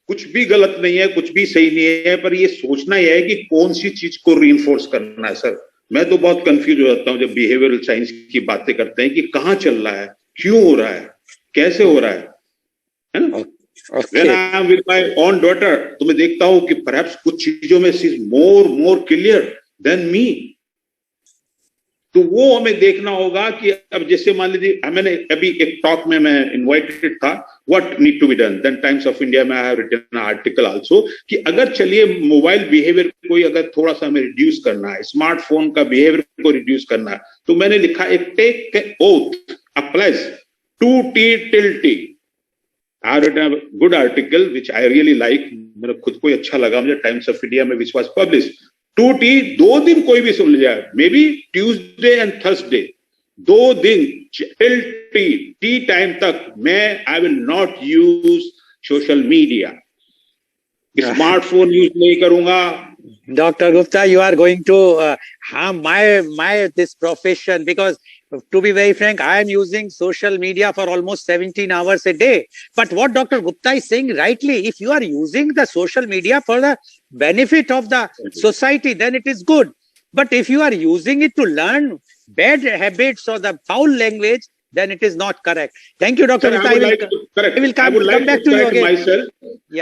कुछ भी गलत नहीं है, कुछ भी सही नहीं है, पर ये सोचना यह है कि कौन सी चीज को रीइंफोर्स करना है. सर, मैं तो बहुत कंफ्यूज हो जाता हूं जब बिहेवियरल साइंस की बातें करते हैं कि कहाँ चल रहा है, क्यों हो रहा है, कैसे हो रहा है ना. When I am with my own daughter, तो मैं देखता हूं कि perhaps कुछ चीजों में she is more clear than me. तो वो हमें देखना होगा कि अब जैसे मान लीजिए मैंने अभी एक टॉक में मैं इनवाइटेड था, what need to be done. Then Times of India में I have written article also कि अगर चलिए मोबाइल बिहेवियर कोई अगर थोड़ा सा हमें रिड्यूस करना है, स्मार्टफोन का बिहेवियर को रिड्यूस करना है, तो मैंने लिखा एक take oath a pledge 2T till T. I have written a good article which I really like. मेरा खुद को अच्छा लगा मुझे, टाइम्स ऑफ इंडिया में, which was published. 2T, 2 दिन कोई भी सुन जाए, may be Tuesday and Thursday, 2 दिन टिल टी टाइम तक मैं I will not use social media. Smartphone use नहीं करूंगा. Dr. Gupta, you are going to harm my this profession because, to be very frank, I am using social media for almost 17 hours a day. But what Dr. Gupta is saying rightly, if you are using the social media for the benefit of the society, then it is good. But if you are using it to learn bad habits or the foul language, then it is not correct. Thank you, Dr. Gupta. I will come back to you again.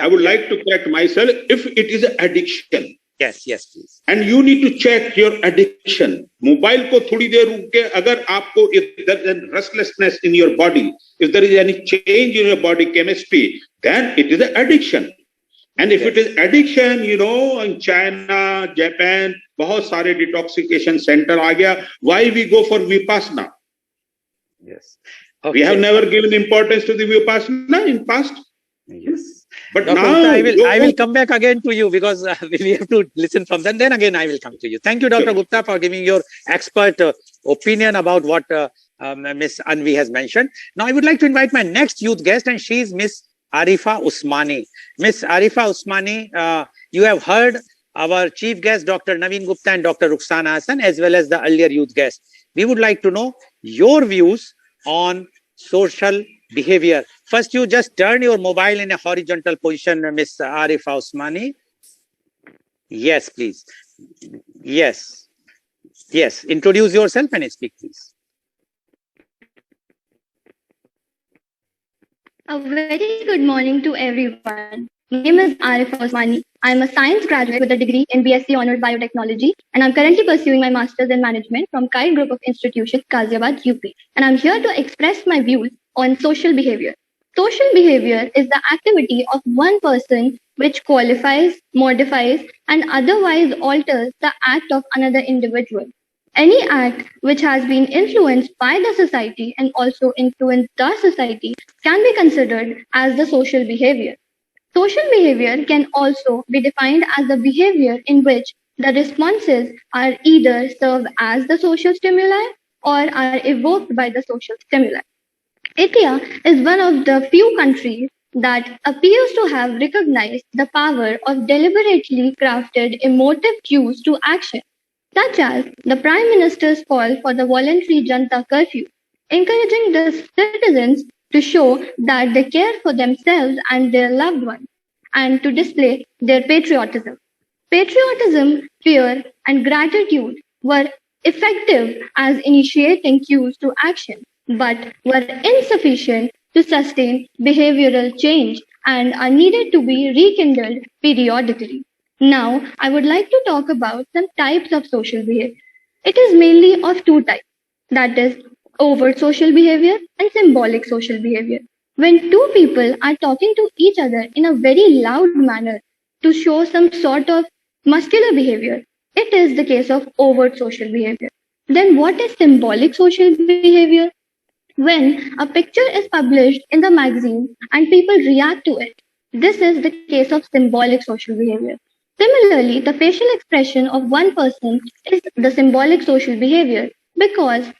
I would like to correct myself if it is an addiction. Yes, please. And you need to check your addiction. Mobile को थोड़ी देर रुक के अगर आपको if there is restlessness in your body, if there is any change in your body chemistry, then it is an addiction. And if it is addiction, you know, in China, Japan, बहुत सारे detoxification center आ गया. Why we go for Vipassana? Yes. Okay. We have never given importance to the Vipassana in past. Yes. But Dr. now I will come back again to you because we have to listen from them. Then again, I will come to you. Thank you, Dr. Gupta, for giving your expert opinion about what Miss Anvi has mentioned. Now, I would like to invite my next youth guest, and she is Miss Arifa Usmani. Miss Arifa Usmani, you have heard our chief guest, Dr. Naveen Gupta and Dr. Rukhsana Hassan, as well as the earlier youth guest. We would like to know your views on social behavior. First, you just turn your mobile in a horizontal position, Ms. Arifa Usmani. Yes, please. Yes. Yes. Introduce yourself and speak, please. A very good morning to everyone. My name is Arifa Osmani. I'm a science graduate with a degree in BSc Honours Biotechnology, and I'm currently pursuing my Master's in Management from Kite Group of Institutions, Ghaziabad, UP. And I'm here to express my views on social behavior. Social behavior is the activity of one person which qualifies, modifies, and otherwise alters the act of another individual. Any act which has been influenced by the society and also influenced the society can be considered as the social behavior. Social behavior can also be defined as the behavior in which the responses are either served as the social stimuli or are evoked by the social stimuli. India is one of the few countries that appears to have recognized the power of deliberately crafted emotive cues to action, such as the Prime Minister's call for the voluntary Janta curfew, encouraging the citizens to show that they care for themselves and their loved ones and to display their patriotism. Patriotism, fear, and gratitude were effective as initiating cues to action, but were insufficient to sustain behavioral change and are needed to be rekindled periodically. Now, I would like to talk about some types of social behavior. It is mainly of two types, that is, overt social behavior and symbolic social behavior. When two people are talking to each other in a very loud manner to show some sort of muscular behavior, it is the case of overt social behavior. Then, what is symbolic social behavior? When a picture is published in the magazine and people react to it, this is the case of symbolic social behavior. Similarly, the facial expression of one person is the symbolic social behavior because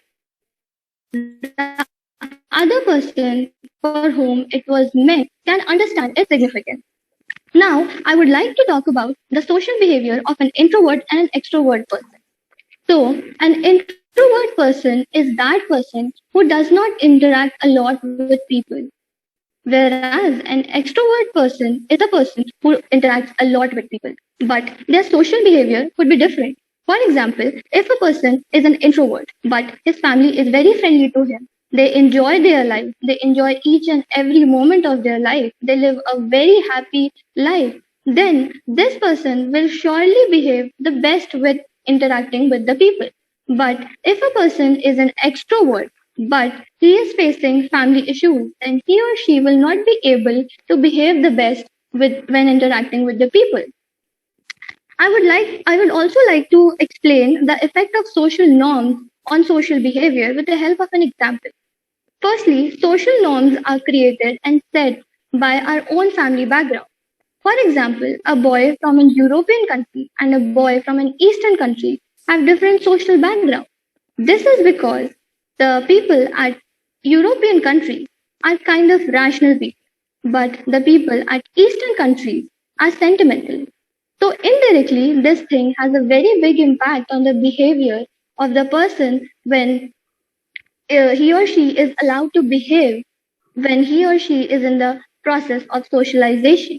the other person for whom it was meant can understand its significance. Now, I would like to talk about the social behavior of an introvert and an extrovert person. So, an introvert person is that person who does not interact a lot with people, whereas an extrovert person is a person who interacts a lot with people, but their social behavior could be different. For example, if a person is an introvert, but his family is very friendly to him, they enjoy their life, they enjoy each and every moment of their life, they live a very happy life, then this person will surely behave the best with interacting with the people. But if a person is an extrovert, but he is facing family issues, then he or she will not be able to behave the best when interacting with the people. I would also like to explain the effect of social norms on social behavior with the help of an example. Firstly, social norms are created and set by our own family background. For example, a boy from a European country and a boy from an Eastern country have different social backgrounds. This is because the people at European countries are kind of rational people, but the people at Eastern countries are sentimental. So indirectly, this thing has a very big impact on the behavior of the person when he or she is allowed to behave when he or she is in the process of socialization.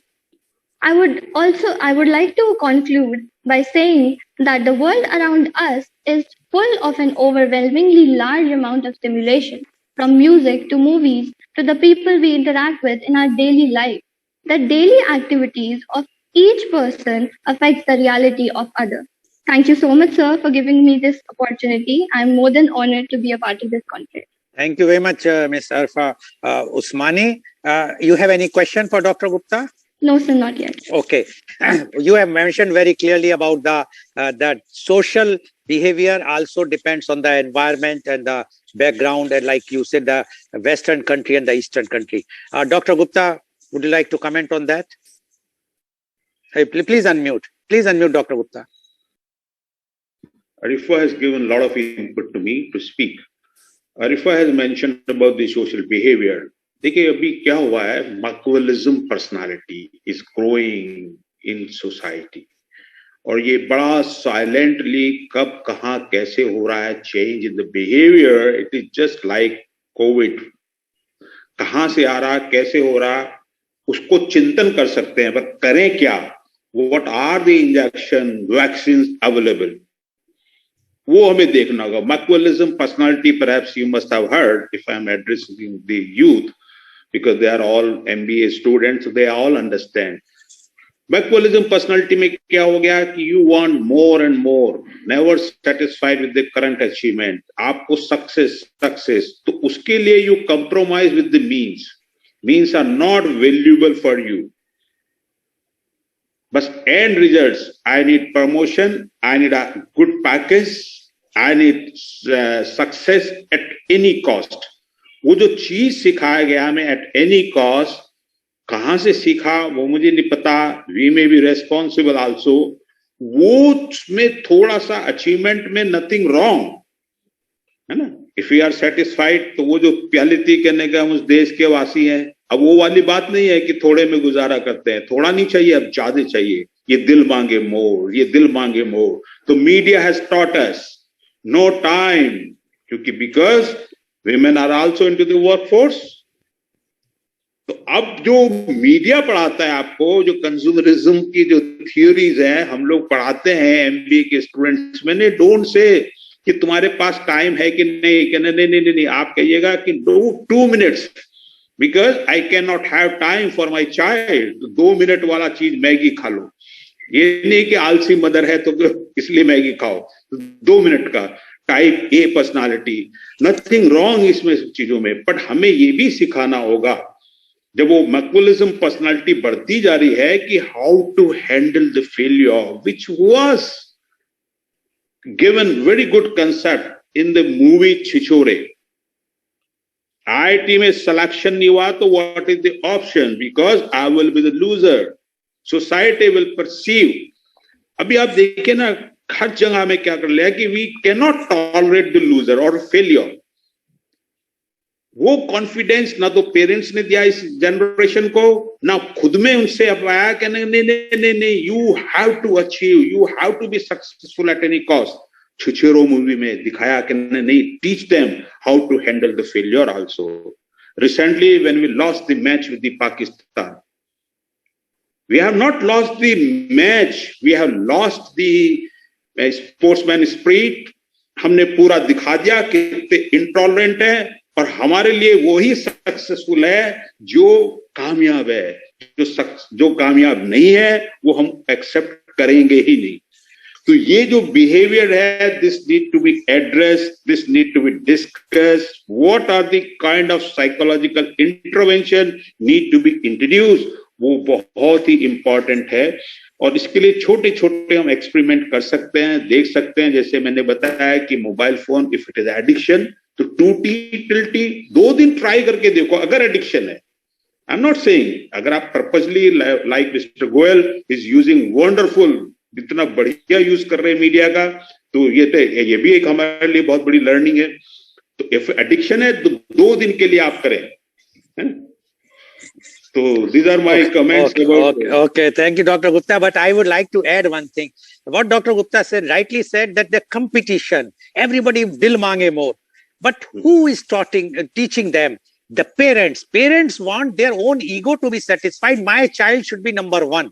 I would like to conclude by saying that the world around us is full of an overwhelmingly large amount of stimulation, from music to movies to the people we interact with in our daily life. The daily activities of each person affects the reality of others. Thank you so much, sir, for giving me this opportunity. I'm more than honored to be a part of this conference. Thank you very much, Ms. Arifa Usmani. You have any question for Dr. Gupta? No, sir, not yet. Okay. You have mentioned very clearly about that social behavior also depends on the environment and the background, and like you said, the Western country and the Eastern country. Dr. Gupta, would you like to comment on that? Hey, please unmute. Please unmute, Dr. Gupta. Arifa has given a lot of input to me to speak. Arifa has mentioned about the social behavior. देखिए अभी क्या हुआ है, Machiavellism personality is growing in society और ये बड़ा silently कब कहाँ कैसे हो रहा है change in the behaviour, it is just like Covid, कहाँ से आ रहा, कैसे हो रहा, उसको चिंतन कर सकते हैं, पर करें क्या, what are the injection vaccine available, वो हमें देखना होगा. Machiavellism personality, perhaps you must have heard, if I'm addressing the youth, because they are all MBA students, so they all understand. Machiavellism personality में क्या हो गया कि you want more and more, never satisfied with the current achievement. आपको success, तो उसके लिए you compromise with the means are not valuable for you. बस end results, I need promotion, I need a good package, I need success at any cost. वो जो चीज सिखाया गया हमें at any cost, कहां से सीखा वो मुझे नहीं पता, we may be responsible also, वो में थोड़ा सा अचीवमेंट में नथिंग रॉन्ग है ना. इफ यू आर सेटिस्फाइड, तो वो जो प्यालिती कहने का हम उस देश के वासी हैं, अब वो वाली बात नहीं है कि थोड़े में गुजारा करते हैं, थोड़ा नहीं चाहिए, अब ज्यादा चाहिए, ये दिल मांगे मोर, ये दिल मांगे मोर. तो media has taught us know time, क्योंकि because women are also into the workforce. तो अब जो मीडिया पढ़ाता है आपको, जो कंज्यूमरिज्म की जो थियोरीज है हम लोग पढ़ाते हैं एमबीए के स्टूडेंट्स में, ने डोंट से कि तुम्हारे पास टाइम है कि नहीं, कि नहीं, आप कहिएगा कि 2 minutes, because I can not have time for my child. 2 minute वाला चीज मैगी खा लो, ये नहीं कि आलसी मदर है तो इसलिए मैगी खाओ. 2 मिनट का type A personality, nothing wrong इसमें चीजों में, बट हमें ये भी सिखाना होगा जब वो मैक्वेलिज्म पर्सनालिटी बढ़ती जा रही है कि how to handle the failure, which was given very good concept in the movie Chhichhore. IIT में सिलेक्शन नहीं हुआ तो what is the option, because I will be the loser, society will perceive. अभी आप देखिए ना हर जगह में क्या कर लिया कि we can not tolerate the loser और फेलियर. वो कॉन्फिडेंस ना तो पेरेंट्स ने दिया इस जनरेशन को, ना खुद में उनसे आया कि नहीं, you have to achieve, you have to be successful at any cost. Chhichhore movie में दिखाया कि नहीं, teach them how to handle the failure also. Recently when we lost the match with the Pakistan, we have not lost the match, we have lost the sportsman spirit. हमने पूरा दिखा दिया कि कितने इंटॉलरेंट है, और हमारे लिए वो ही सक्सेसफुल है जो कामयाब है. जो कामयाब नहीं है वो हम एक्सेप्ट करेंगे ही नहीं. तो ये जो बिहेवियर है, this need to be address, this need to be discuss. What are the kind of psychological intervention need to be introduce, वो बहुत ही इंपॉर्टेंट है. और इसके लिए छोटे छोटे हम एक्सपेरिमेंट कर सकते हैं, देख सकते हैं. जैसे मैंने बताया कि mobile phone, if it is addiction, तो 2T till T 2 दिन ट्राई करके देखो अगर एडिक्शन है. आई एम नॉट सेइंग, अगर आप purposely like mister Goyal is using wonderful, इतना बढ़िया यूज कर रहे हैं मीडिया का, तो ये भी एक हमारे लिए बहुत बड़ी लर्निंग है. तो इफ एडिक्शन है तो 2 दिन के लिए आप करें. So these are my comments about. Okay. Thank you, Dr. Gupta. But I would like to add one thing. What Dr. Gupta said, rightly said, that the competition, everybody dil mange more. But who is teaching them? The parents. Parents want their own ego to be satisfied. My child should be number one.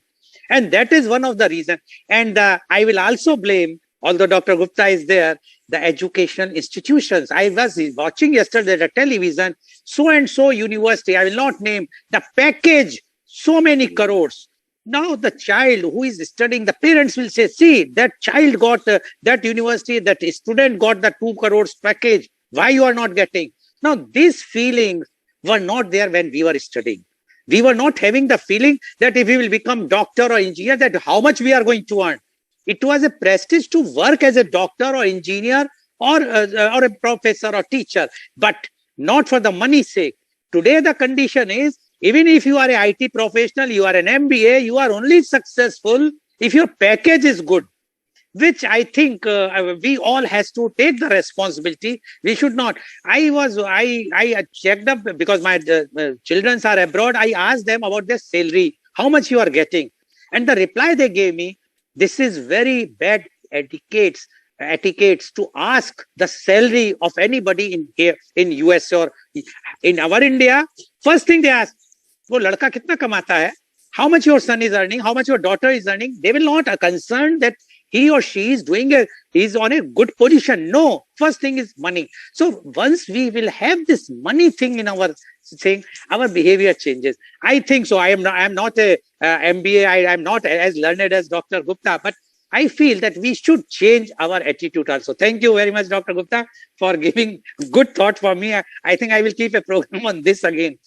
And that is one of the reasons. And I will also blame, although Dr. Gupta is there, the educational institutions. I was watching yesterday the television, so and so university, I will not name, the package, so many crores. Now the child who is studying, the parents will say, see, that child got that university, that student got the 2 crores package. Why you are not getting? Now these feelings were not there when we were studying. We were not having the feeling that if we will become doctor or engineer, that how much we are going to earn. It was a prestige to work as a doctor or engineer or a professor or teacher, but not for the money's sake. Today, the condition is, even if you are a IT professional, you are an MBA, you are only successful if your package is good, which I think we all has to take the responsibility. We should not. I checked up because my children are abroad. I asked them about their salary, how much you are getting. And the reply they gave me, This is very bad etiquettes to ask the salary of anybody in here in US or in our India. First thing they ask, वो लड़का कितना कमाता है? How much your son is earning? How much your daughter is earning? They will not are concerned that he or she is he's on a good position. No, first thing is money. So once we will have this money thing in our thing, our behavior changes. I think so. I am not a MBA. I am not as learned as Dr. Gupta, but I feel that we should change our attitude also. Thank you very much, Dr. Gupta, for giving good thought for me. I think I will keep a program on this again,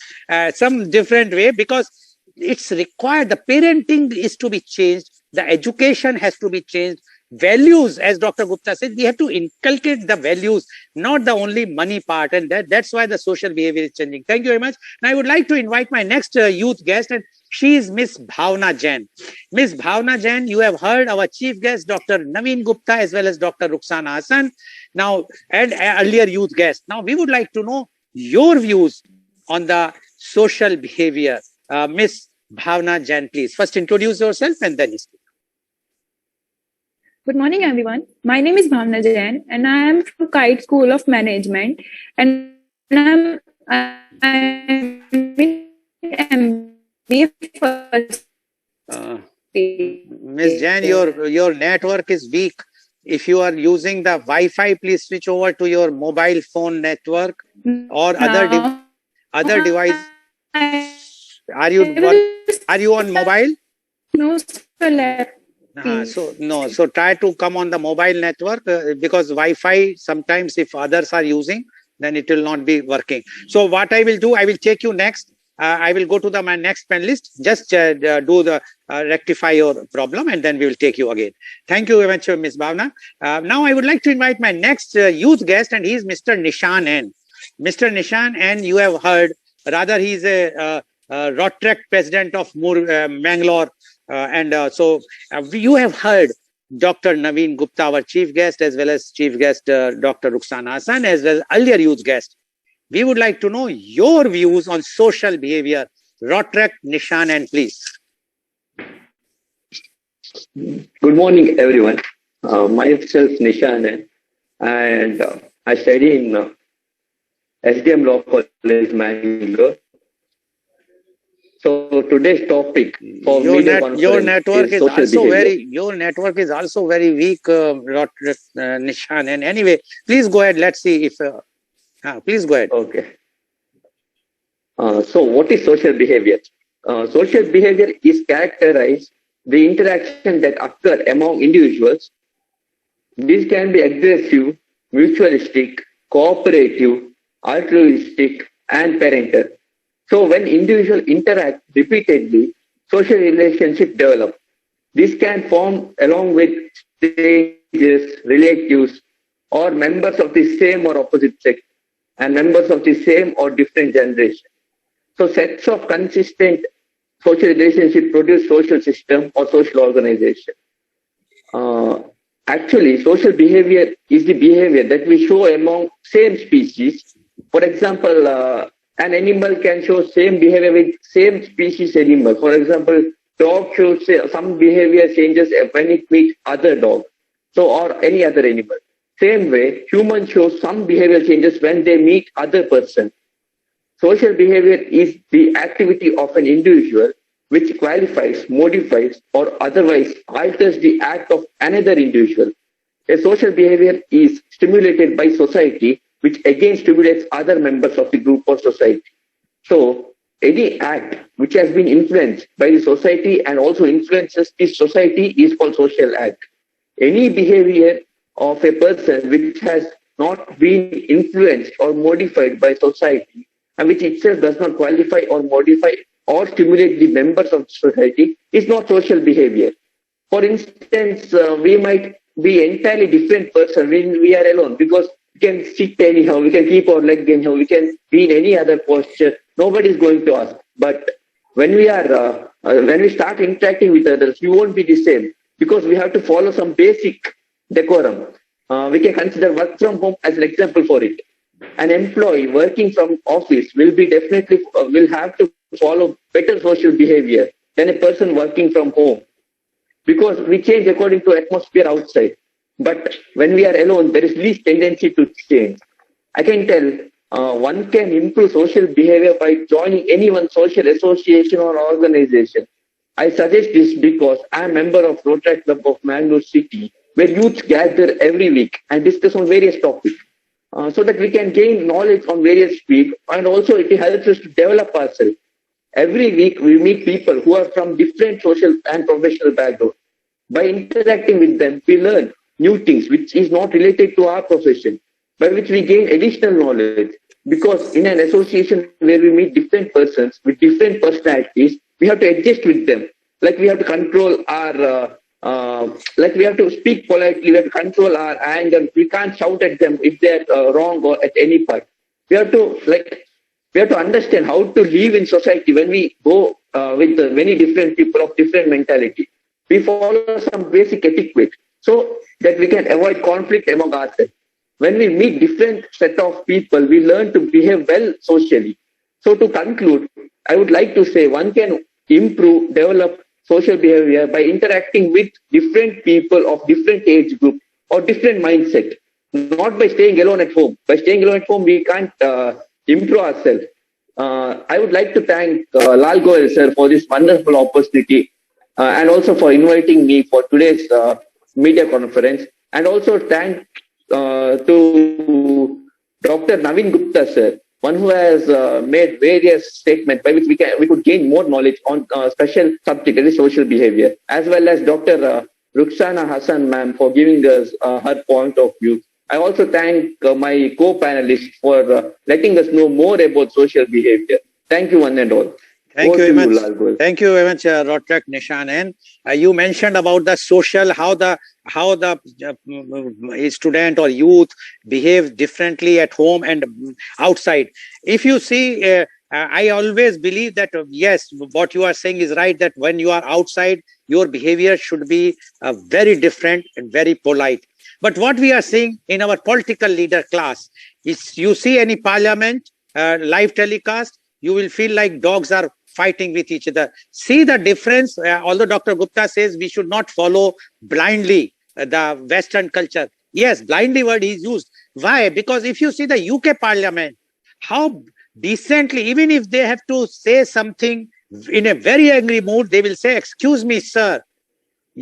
some different way, because it's required. The parenting is to be changed. The education has to be changed. Values, as Dr. Gupta said, we have to inculcate the values, not the only money part. And that's why the social behavior is changing. Thank you very much. Now I would like to invite my next youth guest, and she is Miss Bhavna Jain. Miss Bhavna Jain, you have heard our chief guest, Dr. Naveen Gupta, as well as Dr. Rukhsana Hassan, now, and earlier youth guest. Now we would like to know your views on the social behavior. Miss Bhavna Jain, please first introduce yourself and then speak. Good morning, everyone. My name is Bhavna Jain, and I am from Kite School of Management, and I'm in MBA first. Miss Jain, your network is weak. If you are using the Wi-Fi, please switch over to your mobile phone network or other device. Are you on mobile? No, sir. So try to come on the mobile network, because Wi-Fi sometimes if others are using, then it will not be working. So what I will do, I will take you next. I will go to my next panelist. Just rectify your problem, and then we will take you again. Thank you very much, Ms. Bhavna. Now I would like to invite my next youth guest, and he is Mr. Nishan N. Mr. Nishan N, you have heard, rather he is a Rotaract president of Mangalore. So you have heard Dr. Naveen Gupta, our chief guest, as well as chief guest Dr. Rukhsana Hassan, as well as earlier youth guest. We would like to know your views on social behavior. Rotaract, Nishan, and please. Good morning, everyone. Myself, Nishan, and I study in SDM Law College, Mangalore. So today's topic for your network is also very weak, Nishan. And anyway, please go ahead. Let's see if please go ahead. Okay. So what is social behavior? Social behavior is characterized the interaction that occur among individuals. This can be aggressive, mutualistic, cooperative, altruistic, and parental. So when individuals interact repeatedly, social relationships develop. This can form along with strangers, relatives, or members of the same or opposite sex, and members of the same or different generation. So sets of consistent social relationships produce social system or social organization. Actually, social behavior is the behavior that we show among same species. For example, an animal can show same behavior with same species animal. For example, dog shows some behavior changes when it meets other dog, or any other animal. Same way, humans show some behavior changes when they meet other person. Social behavior is the activity of an individual which qualifies, modifies, or otherwise alters the act of another individual. A social behavior is stimulated by society, which again stimulates other members of the group or society. So any act which has been influenced by the society and also influences the society is called social act. Any behavior of a person which has not been influenced or modified by society, and which itself does not qualify or modify or stimulate the members of society, is not social behavior. For instance, we might be entirely different person when we are alone, because we can sit anyhow, we can keep our leg anyhow, we can be in any other posture. Nobody is going to ask. But when we are, when we start interacting with others, we won't be the same, because we have to follow some basic decorum. We can consider work from home as an example for it. An employee working from office will be definitely will have to follow better social behavior than a person working from home. because we change according to atmosphere outside. But when we are alone, there is least tendency to change. I can tell one can improve social behavior by joining any one social association or organization. I suggest this because I am a member of Rotary Club of Mangalore City, where youth gather every week and discuss on various topics. So that we can gain knowledge on various fields, and also it helps us to develop ourselves. Every week we meet people who are from different social and professional backgrounds. By interacting with them, we learn new things which is not related to our profession, by which we gain additional knowledge. Because in an association where we meet different persons with different personalities, we have to adjust with them. Like we have to control our like we have to speak politely, we have to control our anger. We can't shout at them if they're wrong or at any point. We have to understand how to live in society when we go with many different people of different mentality. We follow some basic etiquette so that we can avoid conflict among ourselves. When we meet different set of people, we learn to behave well socially. So to conclude, I would like to say one can improve, develop social behavior by interacting with different people of different age group or different mindset, not by staying alone at home. By staying alone at home, we can't improve ourselves. I would like to thank Lal Goel sir for this wonderful opportunity and also for inviting me for today's media conference, and also thank to Dr. Naveen Gupta sir, one who has made various statements by which we could gain more knowledge on special subject, that is social behavior, as well as Dr. Rukhsana Hassan ma'am for giving us her point of view. I also thank my co-panelists for letting us know more about social behavior. Thank you one and all. Thank you very much. Thank you very much, Rotrak Nishan. And you mentioned about the social, how the student or youth behave differently at home and outside. If you see, I always believe that yes, what you are saying is right. That when you are outside, your behavior should be very different and very polite. But what we are seeing in our political leader class is, you see any parliament live telecast, you will feel like dogs are fighting with each other. See the difference. Although Dr. Gupta says we should not follow blindly the Western culture. Yes, blindly word is used. Why? Because if you see the UK Parliament, how decently, even if they have to say something in a very angry mood, they will say, "Excuse me, sir,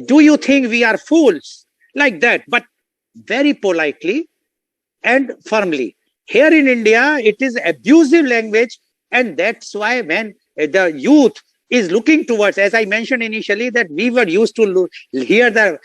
do you think we are fools?" Like that, but very politely and firmly. Here in India, it is abusive language, and that's why when the youth is looking towards, as I mentioned initially, that we were used to hear the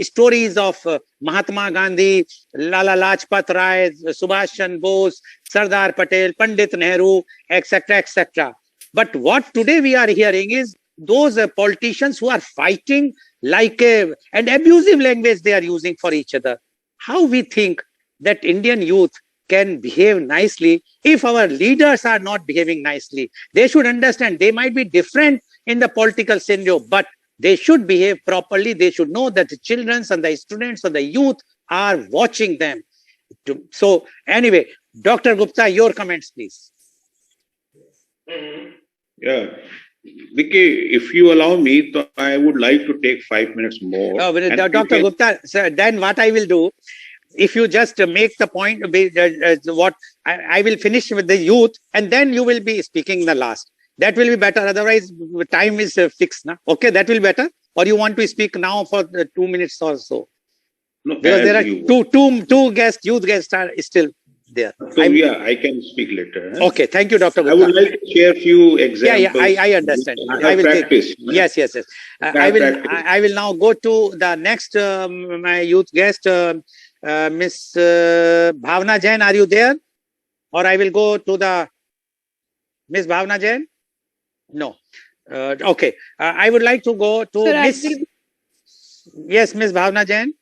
stories of Mahatma Gandhi, Lala Lajpat Rai, Subhash Chandra Bose, Sardar Patel, Pandit Nehru, etc., etc. But what today we are hearing is those politicians who are fighting like and abusive language they are using for each other. How we think that Indian youth can behave nicely if our leaders are not behaving nicely? They should understand they might be different in the political scenario, but they should behave properly. They should know that the children and the students and the youth are watching them. So anyway, Dr. Gupta, your comments, please. Yeah. Vicky, if you allow me, I would like to take 5 minutes more. Dr. Gupta, sir, then what I will do, if you just make the point, what I will finish with the youth, and then you will be speaking the last. That will be better. Otherwise, time is fixed. Na? Okay, that will be better. Or you want to speak now for 2 minutes or so? No, because there are two guests, youth guests are still there. So yeah, I can speak later. Huh? Okay, thank you, Dr. Gupta. I would like to share a few examples. Yeah, I understand. I will practice. Yes. I will now go to the next my youth guest, Miss Bhavna Jain. Are you there? Or I will go to the Miss Bhavna Jain. No. Okay. I would like to go to Miss. Yes, Miss Bhavna Jain.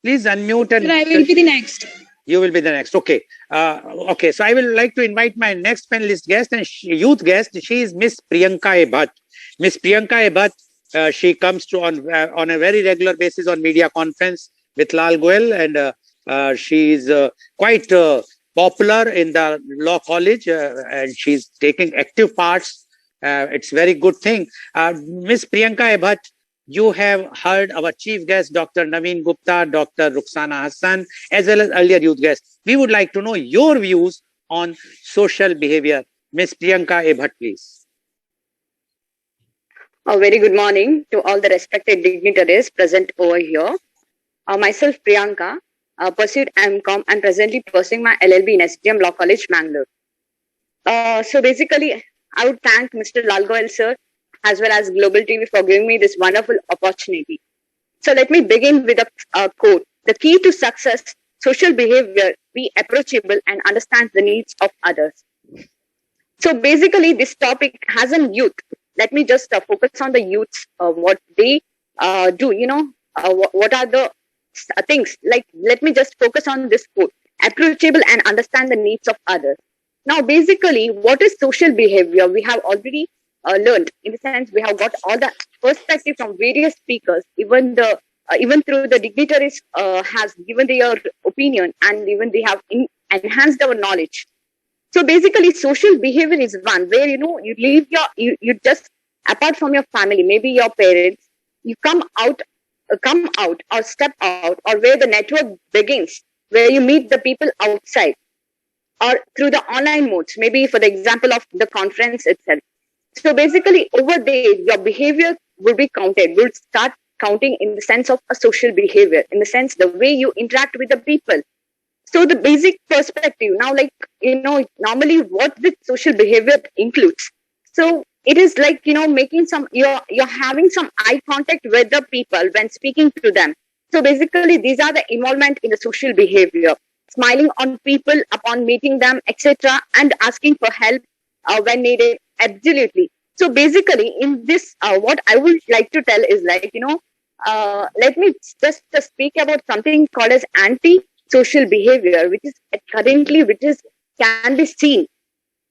Please unmute and. Sir, I will be the next. You will be the next. Okay. Okay. So I will like to invite my next panelist guest and youth guest. She is Miss Priyanka Bhatt. Miss Priyanka Bhatt. She comes to on a very regular basis on media conference with Lal Goel, and she is quite popular in the law college, and she's taking active parts. It's very good thing. Miss Priyanka Bhatt, You have heard our chief guest, Dr. Naveen Gupta, Dr. Ruxana Hassan, as well as earlier youth guests. We would like to know your views on social behavior. Ms. Priyanka A. Bhatt, please. A very good morning to all the respected dignitaries present over here. Myself, Priyanka, pursued MCOM and presently pursuing my LLB in SDM Law College, Mangalore. So basically, I would thank Mr. Lal Goyal sir as well as Global TV for giving me this wonderful opportunity. So let me begin with a quote. The key to success, social behavior, be approachable and understand the needs of others. So basically, this topic has a youth. Let me just focus on the youths, what they do, what are the things. Like, let me just focus on this quote. Approachable and understand the needs of others. Now, basically, what is social behavior? We have already learned. In the sense, we have got all the perspective from various speakers. Even through the dignitaries has given their opinion, and even they have enhanced our knowledge. So basically, social behavior is one where you leave you just apart from your family, maybe your parents, you come out or step out, or where the network begins, where you meet the people outside, or through the online modes, maybe for the example of the conference itself. So basically, over there, your behavior will be counted, will start counting in the sense of a social behavior, in the sense the way you interact with the people. So the basic perspective now, normally what this social behavior includes. So it is like, making you're having some eye contact with the people when speaking to them. So basically, these are the involvement in the social behavior, smiling on people upon meeting them, etc., and asking for help when needed. Absolutely. So basically, in this, what I would like to tell is let me just speak about something called as anti-social behavior, which can be seen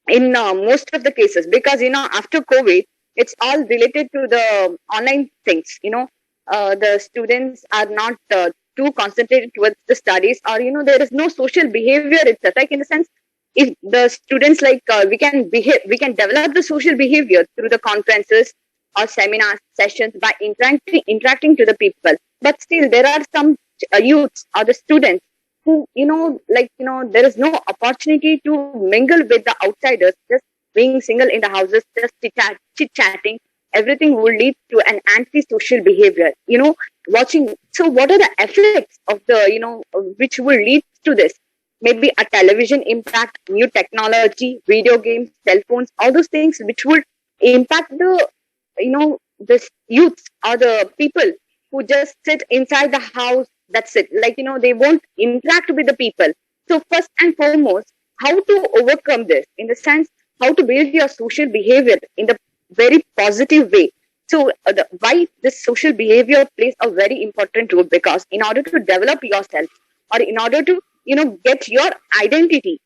in most of the cases, because after COVID, it's all related to the online things. The students are not too concentrated towards the studies, or there is no social behavior itself. Like, in the sense, if the students we can develop the social behavior through the conferences or seminar sessions by interacting to the people. But still, there are some youths or the students who, there is no opportunity to mingle with the outsiders, just being single in the houses, just chit-chatting. Everything will lead to an anti-social behavior, watching. So what are the effects of the, which will lead to this? Maybe a television impact, new technology, video games, cell phones, all those things which would impact the, this youth or the people who just sit inside the house. That's it. They won't interact with the people. So first and foremost, how to overcome this, in the sense, how to build your social behavior in the very positive way. So why this social behavior plays a very important role, because in order to develop yourself, or in order to get your identity,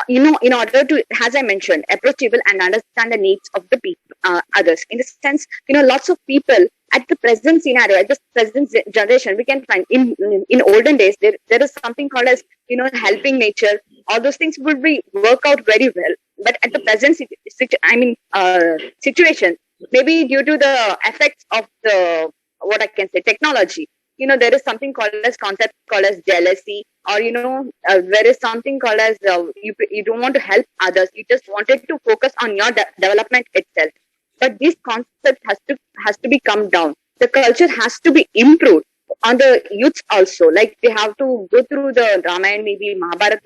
in order to, as I mentioned, approachable and understand the needs of the people, others. In the sense, lots of people at the present scenario, at the present generation, we can find in olden days, there is something called as, helping nature. All those things would work out very well. But at the present situation, maybe due to the effects of the, what I can say, technology, there is something called as concept called as jealousy, or there is something called as you don't want to help others, you just wanted to focus on your development itself. But this concept has to be come down. The culture has to be improved on the youths also. Like, they have to go through the Ramayana, maybe Mahabharata.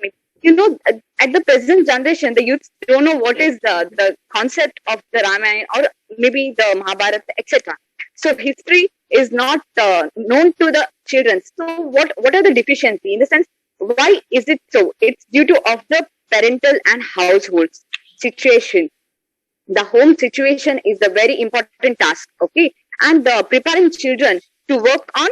At the present generation, the youths don't know what is the concept of the Ramayana, or maybe the Mahabharata, etc. So history is not known to the children. So what are the deficiencies? In the sense, why is it so? It's due to of the parental and household situation. The home situation is a very important task, okay? And preparing children to work on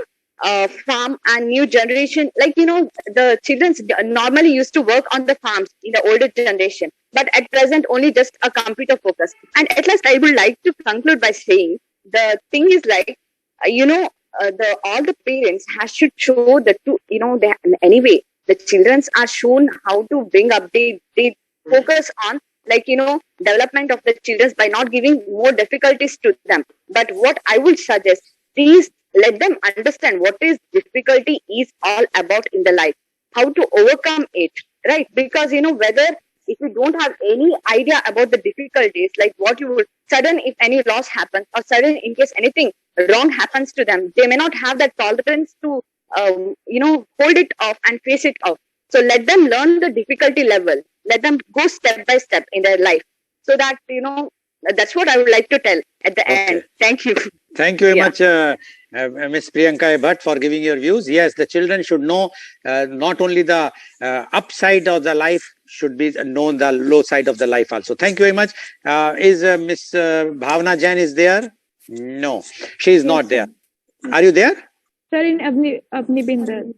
farm and new generation, the children normally used to work on the farms in the older generation, but at present only just a computer focus. And at last, I would like to conclude by saying, the thing is all the parents should show anyway, the children are shown how to bring up, they focus on development of the children by not giving more difficulties to them. But what I would suggest, Please let them understand what is difficulty is all about in the life, how to overcome it, right? Because whether if you don't have any idea about the difficulties, like what you would sudden if any loss happens or sudden in case anything wrong happens to them, they may not have that tolerance to hold it off and face it off. So let them learn the difficulty level. Let them go step by step in their life, so that that's what I would like to tell at the end. Thank you. Thank you very much, Ms. Priyanka Bhatt, for giving your views. Yes, the children should know not only the upside of the life, should be known the low side of the life also. Thank you very much. Is Ms. Bhavna Jain is there? No, she is not there. Are you there? Sir, in Avni Bindal.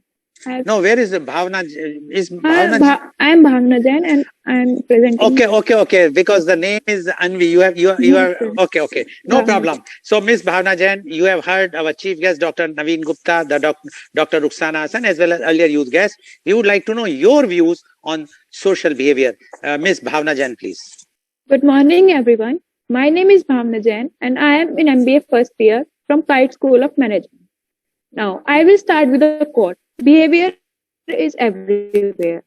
No, where is Bhavna? Is Bhavna? I am Bhavna Jain and I am presenting. Okay. Because the name is Anvi. You are okay. No problem. So, Miss Bhavna Jain, you have heard our chief guest, Dr. Naveen Gupta, the Dr. Rukhsana Hassan, as well as earlier youth guest. We would like to know your views on social behavior. Miss Bhavna Jain, please. Good morning, everyone. My name is Bhavna Jain and I am in MBA first year from Kite School of Management. Now, I will start with a quote. Behavior is everywhere.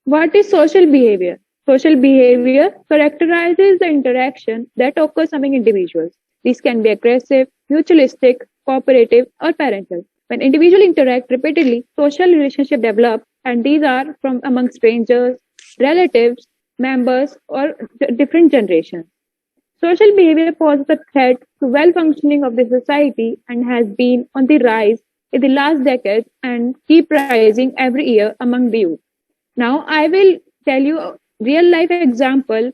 What is social behavior? Social behavior characterizes the interaction that occurs among individuals. This can be aggressive, mutualistic, cooperative, or parental. When individuals interact repeatedly, social relationships develop, and these are from among strangers, relatives, members, or different generations. Social behavior poses a threat to well-functioning of the society and has been on the rise in the last decade and keep rising every year among the youth. Now, I will tell you a real-life example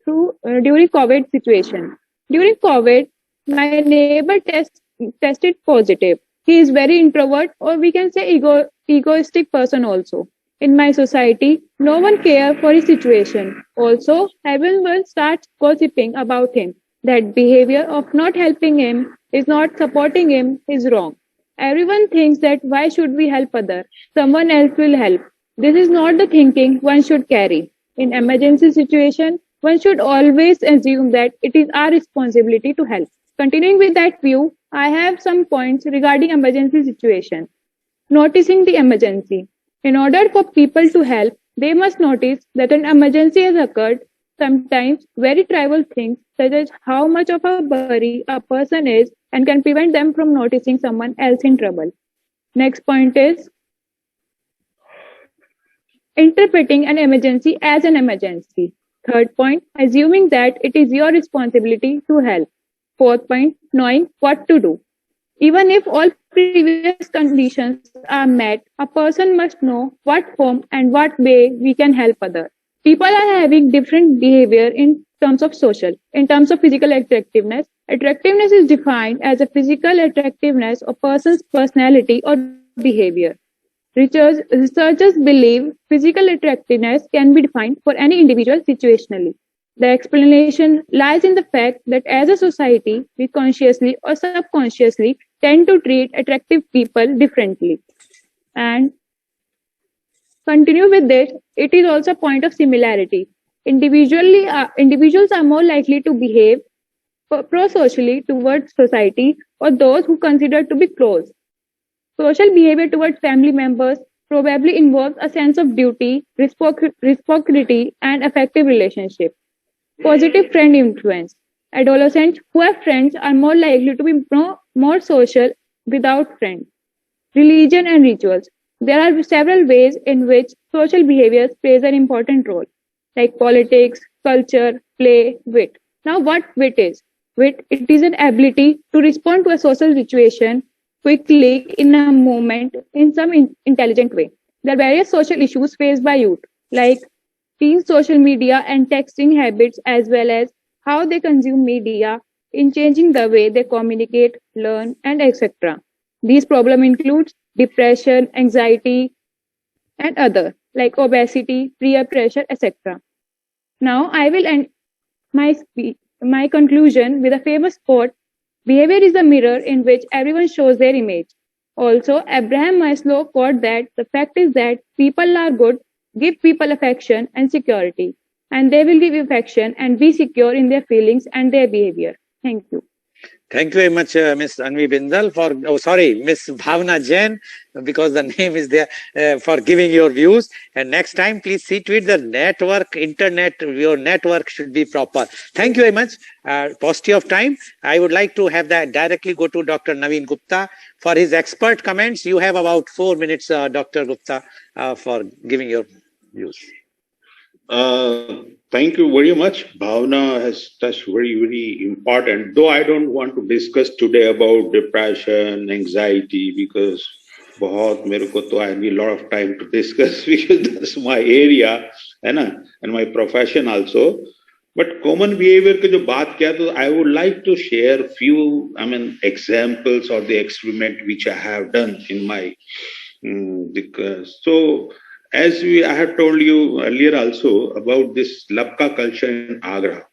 during COVID situation. During COVID, my neighbor tested positive. He is very introvert, or we can say egoistic person also. In my society, no one cares for his situation. Also, everyone starts gossiping about him. That behavior of not helping him, is not supporting him, is wrong. Everyone thinks that why should we help others? Someone else will help. This is not the thinking one should carry. In emergency situation, one should always assume that it is our responsibility to help. Continuing with that view, I have some points regarding emergency situation. Noticing the emergency. In order for people to help, they must notice that an emergency has occurred. Sometimes very trivial things such as how much of a worry a person is and can prevent them from noticing someone else in trouble. Next point is interpreting an emergency as an emergency. Third point, assuming that it is your responsibility to help. Fourth point, knowing what to do. Even if all previous conditions are met, a person must know what form and what way we can help others. People are having different behavior in terms of social. In terms of physical attractiveness, attractiveness is defined as a physical attractiveness of a person's personality or behavior. Researchers believe physical attractiveness can be defined for any individual situationally. The explanation lies in the fact that as a society, we consciously or subconsciously tend to treat attractive people differently. And continue with this, it is also a point of similarity. Individuals are more likely to behave pro-socially towards society or those who consider to be close. Social behavior towards family members probably involves a sense of duty, reciprocity, and affective relationship. Positive friend influence. Adolescents who have friends are more likely to be more social without friends. Religion and rituals. There are several ways in which social behavior plays an important role, like politics, culture, play, wit. Now, what wit is? Wit, it is an ability to respond to a social situation quickly in a moment in some intelligent way. There are various social issues faced by youth, like teen social media and texting habits, as well as how they consume media in changing the way they communicate, learn, and etc. These problems include depression, anxiety, and other like obesity, peer pressure, etc. Now, I will end my conclusion with a famous quote: "Behavior is a mirror in which everyone shows their image." Also, Abraham Maslow quote that the fact is that people are good, give people affection and security, and they will give affection and be secure in their feelings and their behavior. Thank you. Thank you very much, Miss Anvi Bindal, Miss Bhavna Jain, because the name is there, for giving your views. And next time, please see to it the your network should be proper. Thank you very much. Paucity of time, I would like to have that directly go to Dr. Naveen Gupta for his expert comments. You have about 4 minutes, Dr. Gupta, for giving your views. Thank you very much. Bhavna has touched very, very important, though I don't want to discuss today about depression, anxiety, because I need a lot of time to discuss because that's my area, and my profession also. But common behavior के जो बात किया, तो I would like to share few, examples of the experiment which I have done in my, so as I have told you earlier also about this Labka culture in Agra.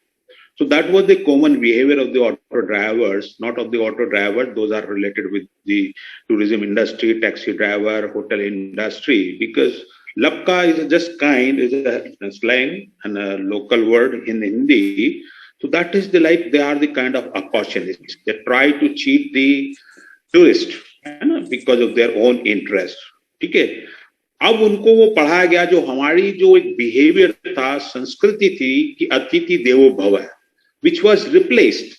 So that was the common behavior of the auto drivers, not of the auto driver. Those are related with the tourism industry, taxi driver, hotel industry, because Labka is just is a slang and a local word in Hindi. So that is they are the kind of opportunists. They try to cheat the tourist because of their own interest. Okay. अब उनको वो पढ़ाया गया, जो हमारी जो एक behaviour था, संस्कृति थी कि अतिथि देवो भव, which was replaced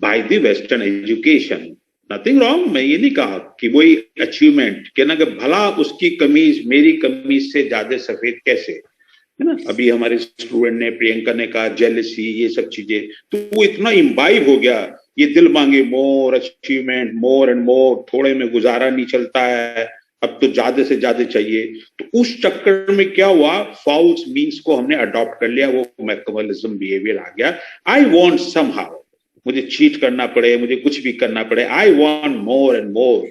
by the Western education. Nothing wrong, मैं ये नहीं कहा कि वही अचीवमेंट कि ना कि भला उसकी कमीज मेरी कमीज से ज्यादा सफेद कैसे, है ना. अभी हमारे स्टूडेंट ने, प्रियंका ने कहा जेलसी, ये सब चीजें, तो वो इतना इम्बाइब हो गया, ये दिल मांगे मोर, अचीवमेंट, मोर एंड मोर, थोड़े में गुजारा नहीं चलता है, अब तो ज्यादा से ज्यादा चाहिए. तो उस चक्कर में क्या हुआ, फॉल्स मीन्स को हमने अडॉप्ट कर लिया, वो मैकियावेलिज्म बिहेवियर आ गया. आई वांट समहाउ, मुझे चीट करना पड़े, मुझे कुछ भी करना पड़े, I want more and more.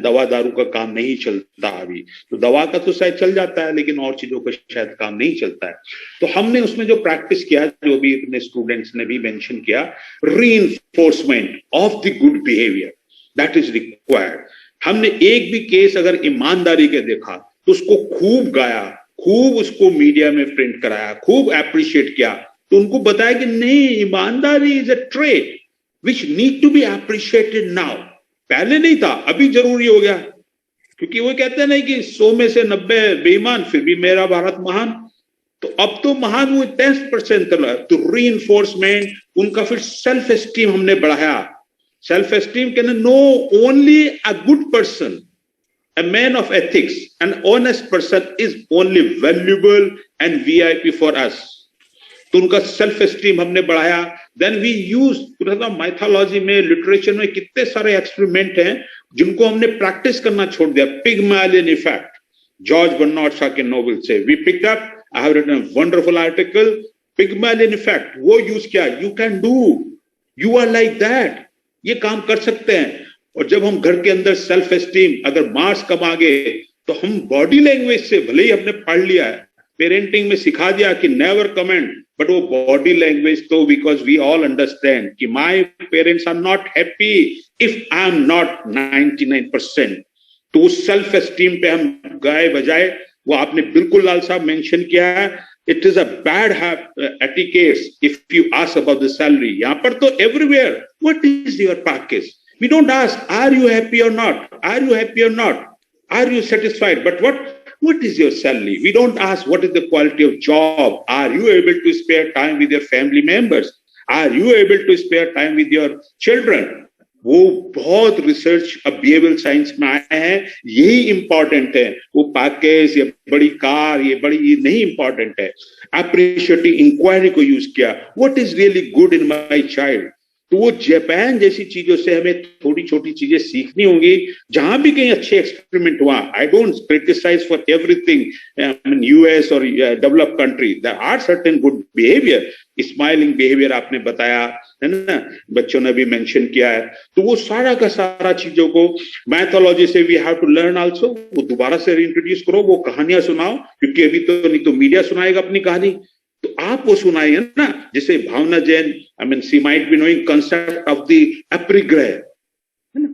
दवा दारू का काम नहीं चलता अभी, तो दवा का तो शायद चल जाता है, लेकिन और चीजों का शायद काम नहीं चलता है. तो हमने उसमें जो प्रैक्टिस किया, जो भी अपने स्टूडेंट्स ने भी मेंशन किया, reinforcement of the good behaviour, that is required. हमने एक भी केस अगर ईमानदारी के देखा तो उसको खूब गाया, खूब उसको मीडिया में प्रिंट कराया, खूब एप्रिशिएट किया, तो उनको बताया कि नहीं, ईमानदारी is a trait which need to be appreciated now. पहले नहीं था, अभी जरूरी हो गया, क्योंकि वो कहते हैं नहीं कि 100 में से 90 बेईमान, फिर भी मेरा भारत महान. तो अब तो महान वो 10% तो रीइंफोर्समेंट, उनका फिर सेल्फ एस्टीम हमने बढ़ाया. Self-esteem can know only a good person, a man of ethics, an honest person is only valuable and VIP for us. तो उनका सेल्फ एस्टीम हमने बढ़ाया. देन वी यूज माइथोलॉजी में, लिटरेचर में कितने सारे एक्सपेरिमेंट हैं जिनको हमने प्रैक्टिस करना छोड़ दिया. Pygmalion effect, George Bernard Shaw के नोवेल से we picked up. I have written a wonderful article, Pygmalion effect, वो यूज किया. You can do, you are like that, ये काम कर सकते हैं. और जब हम घर के अंदर सेल्फ एस्टीम, अगर मार्क्स कम आ गए, तो हम बॉडी लैंग्वेज से, भले ही हमने पढ़ लिया है, पेरेंटिंग में सिखा दिया कि नेवर कमेंट, बट वो बॉडी लैंग्वेज तो, बिकॉज वी ऑल अंडरस्टैंड कि my parents are not happy if I am not 99%. तो उस सेल्फ एस्टीम पे हम गाए बजाए, वो आपने बिल्कुल लाल साहब मेंशन किया है, it is a bad etiquette if you ask about the salary. यहाँ पर तो everywhere, what is your package? We don't ask, are you happy or not? Are you happy or not? Are you satisfied? But what is your salary? We don't ask what is the quality of job. Are you able to spare time with your family members? Are you able to spare time with your children? वो बहुत research अब behavioural science में आए हैं, यही important है. वो package, ये बड़ी कार, ये नहीं इंपॉर्टेंट है. एप्रिशिएटिंग इंक्वायरी को यूज किया, what is really good in my child. तो वो जापान जैसी चीजों से हमें थोड़ी छोटी चीजें सीखनी होंगी. जहां भी कहीं अच्छे एक्सपेरिमेंट हुआ, I don't criticise for everything in US और developed country, there are certain good behaviour. Smiling behaviour आपने बताया, है ना, बच्चों ने भी मेंशन किया है. तो वो सारा का सारा चीजों को मैथोलॉजी से we have to learn also. वो दोबारा से रीइंट्रोड्यूस करो, वो कहानियां सुनाओ, क्योंकि अभी तो नहीं तो मीडिया सुनाएगा अपनी कहानी, तो आप वो सुनाइए ना. जैसे Bhavna Jain, I mean she might be knowing concept of the aparigraha, है ना,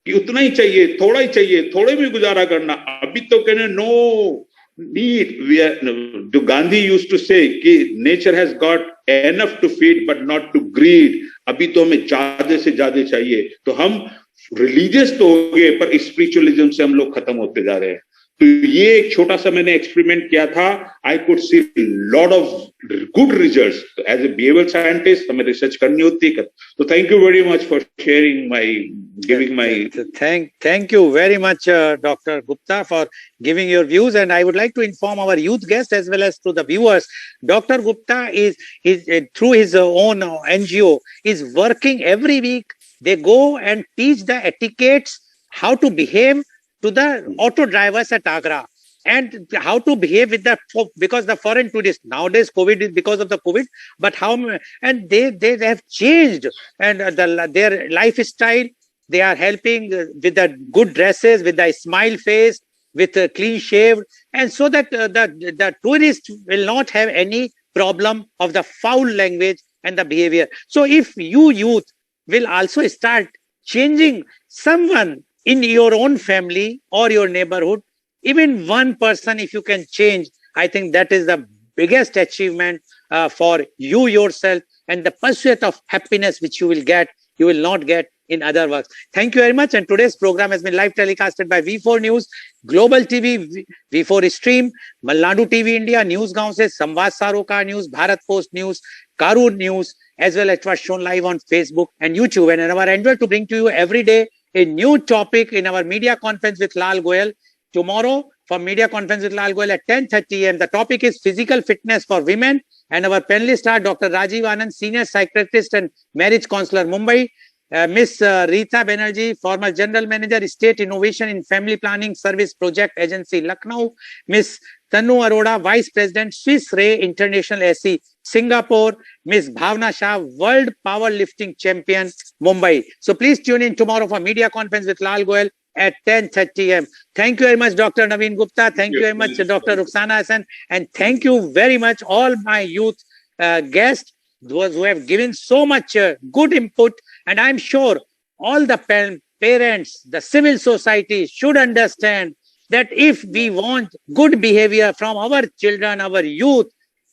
कि उतना ही चाहिए, थोड़ा ही चाहिए, थोड़े में गुजारा करना. अभी तो कहने no need, Gandhi used to say कि nature has got enough to feed but not to greed. अभी तो हमें ज्यादा से ज्यादा चाहिए। तो हम रिलीजियस तो हो गए, पर स्पिरिचुअलिज्म से हम लोग खत्म होते जा रहे हैं। तो ये एक छोटा सा मैंने एक्सपेरिमेंट किया था। I could see lot of good results. As a behaviour scientist हमें रिसर्च करनी होती है। तो thank you very much for sharing my giving my Thank you very much, Dr. Gupta, for giving your views. And I would like to inform our youth guests as well as to the viewers. Dr. Gupta is through his own NGO is working every week. They go and teach the etiquettes, how to behave to the auto drivers at Agra, and how to behave with because the foreign tourists nowadays COVID is because of the COVID, but how and they have changed, and their lifestyle. They are helping with the good dresses, with the smile face, with clean shaved, and so that the tourists will not have any problem of the foul language and the behavior. So if you youth will also start changing someone in your own family or your neighborhood, even one person, if you can change, I think that is the biggest achievement for you yourself, and the pursuit of happiness which you will not get in other works. Thank you very much. And today's program has been live telecasted by V4 News, Global TV, V4 Stream, Malnadu TV India, News Gaon se Samvad Saroka News, Bharat Post News, Karur News, as well as it was shown live on Facebook and YouTube. And our endeavor to bring to you every day a new topic in our media conference with Lal Goyal. Tomorrow, for media conference with Lal Goyal at 10:30 a.m. The topic is physical fitness for women. And our panelists are Dr. Rajiv Anand, senior psychiatrist and marriage counselor, Mumbai. Miss Rita Banerjee, former General Manager, State Innovation in Family Planning Service Project Agency, Lucknow. Miss Tanu Arora, Vice President, Swiss Ray International SE, Singapore. Miss Bhavna Shah, World Powerlifting Champion, Mumbai. So please tune in tomorrow for media conference with Lal Goyal at 10:30 a.m. Thank you very much, Dr. Naveen Gupta. Thank you very much, Dr. Rukhsana Hassan. And thank you very much, all my youth guests, those who have given so much good input. And I'm sure all the parents, the civil society should understand that if we want good behavior from our children, our youth,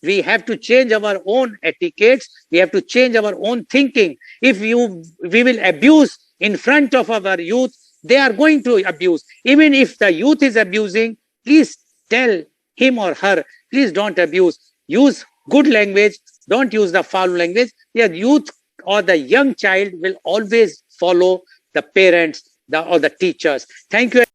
we have to change our own etiquettes. We have to change our own thinking. If we will abuse in front of our youth, they are going to abuse. Even if the youth is abusing, please tell him or her, please don't abuse. Use good language. Don't use the foul language. The youth or the young child will always follow the parents or the teachers. Thank you.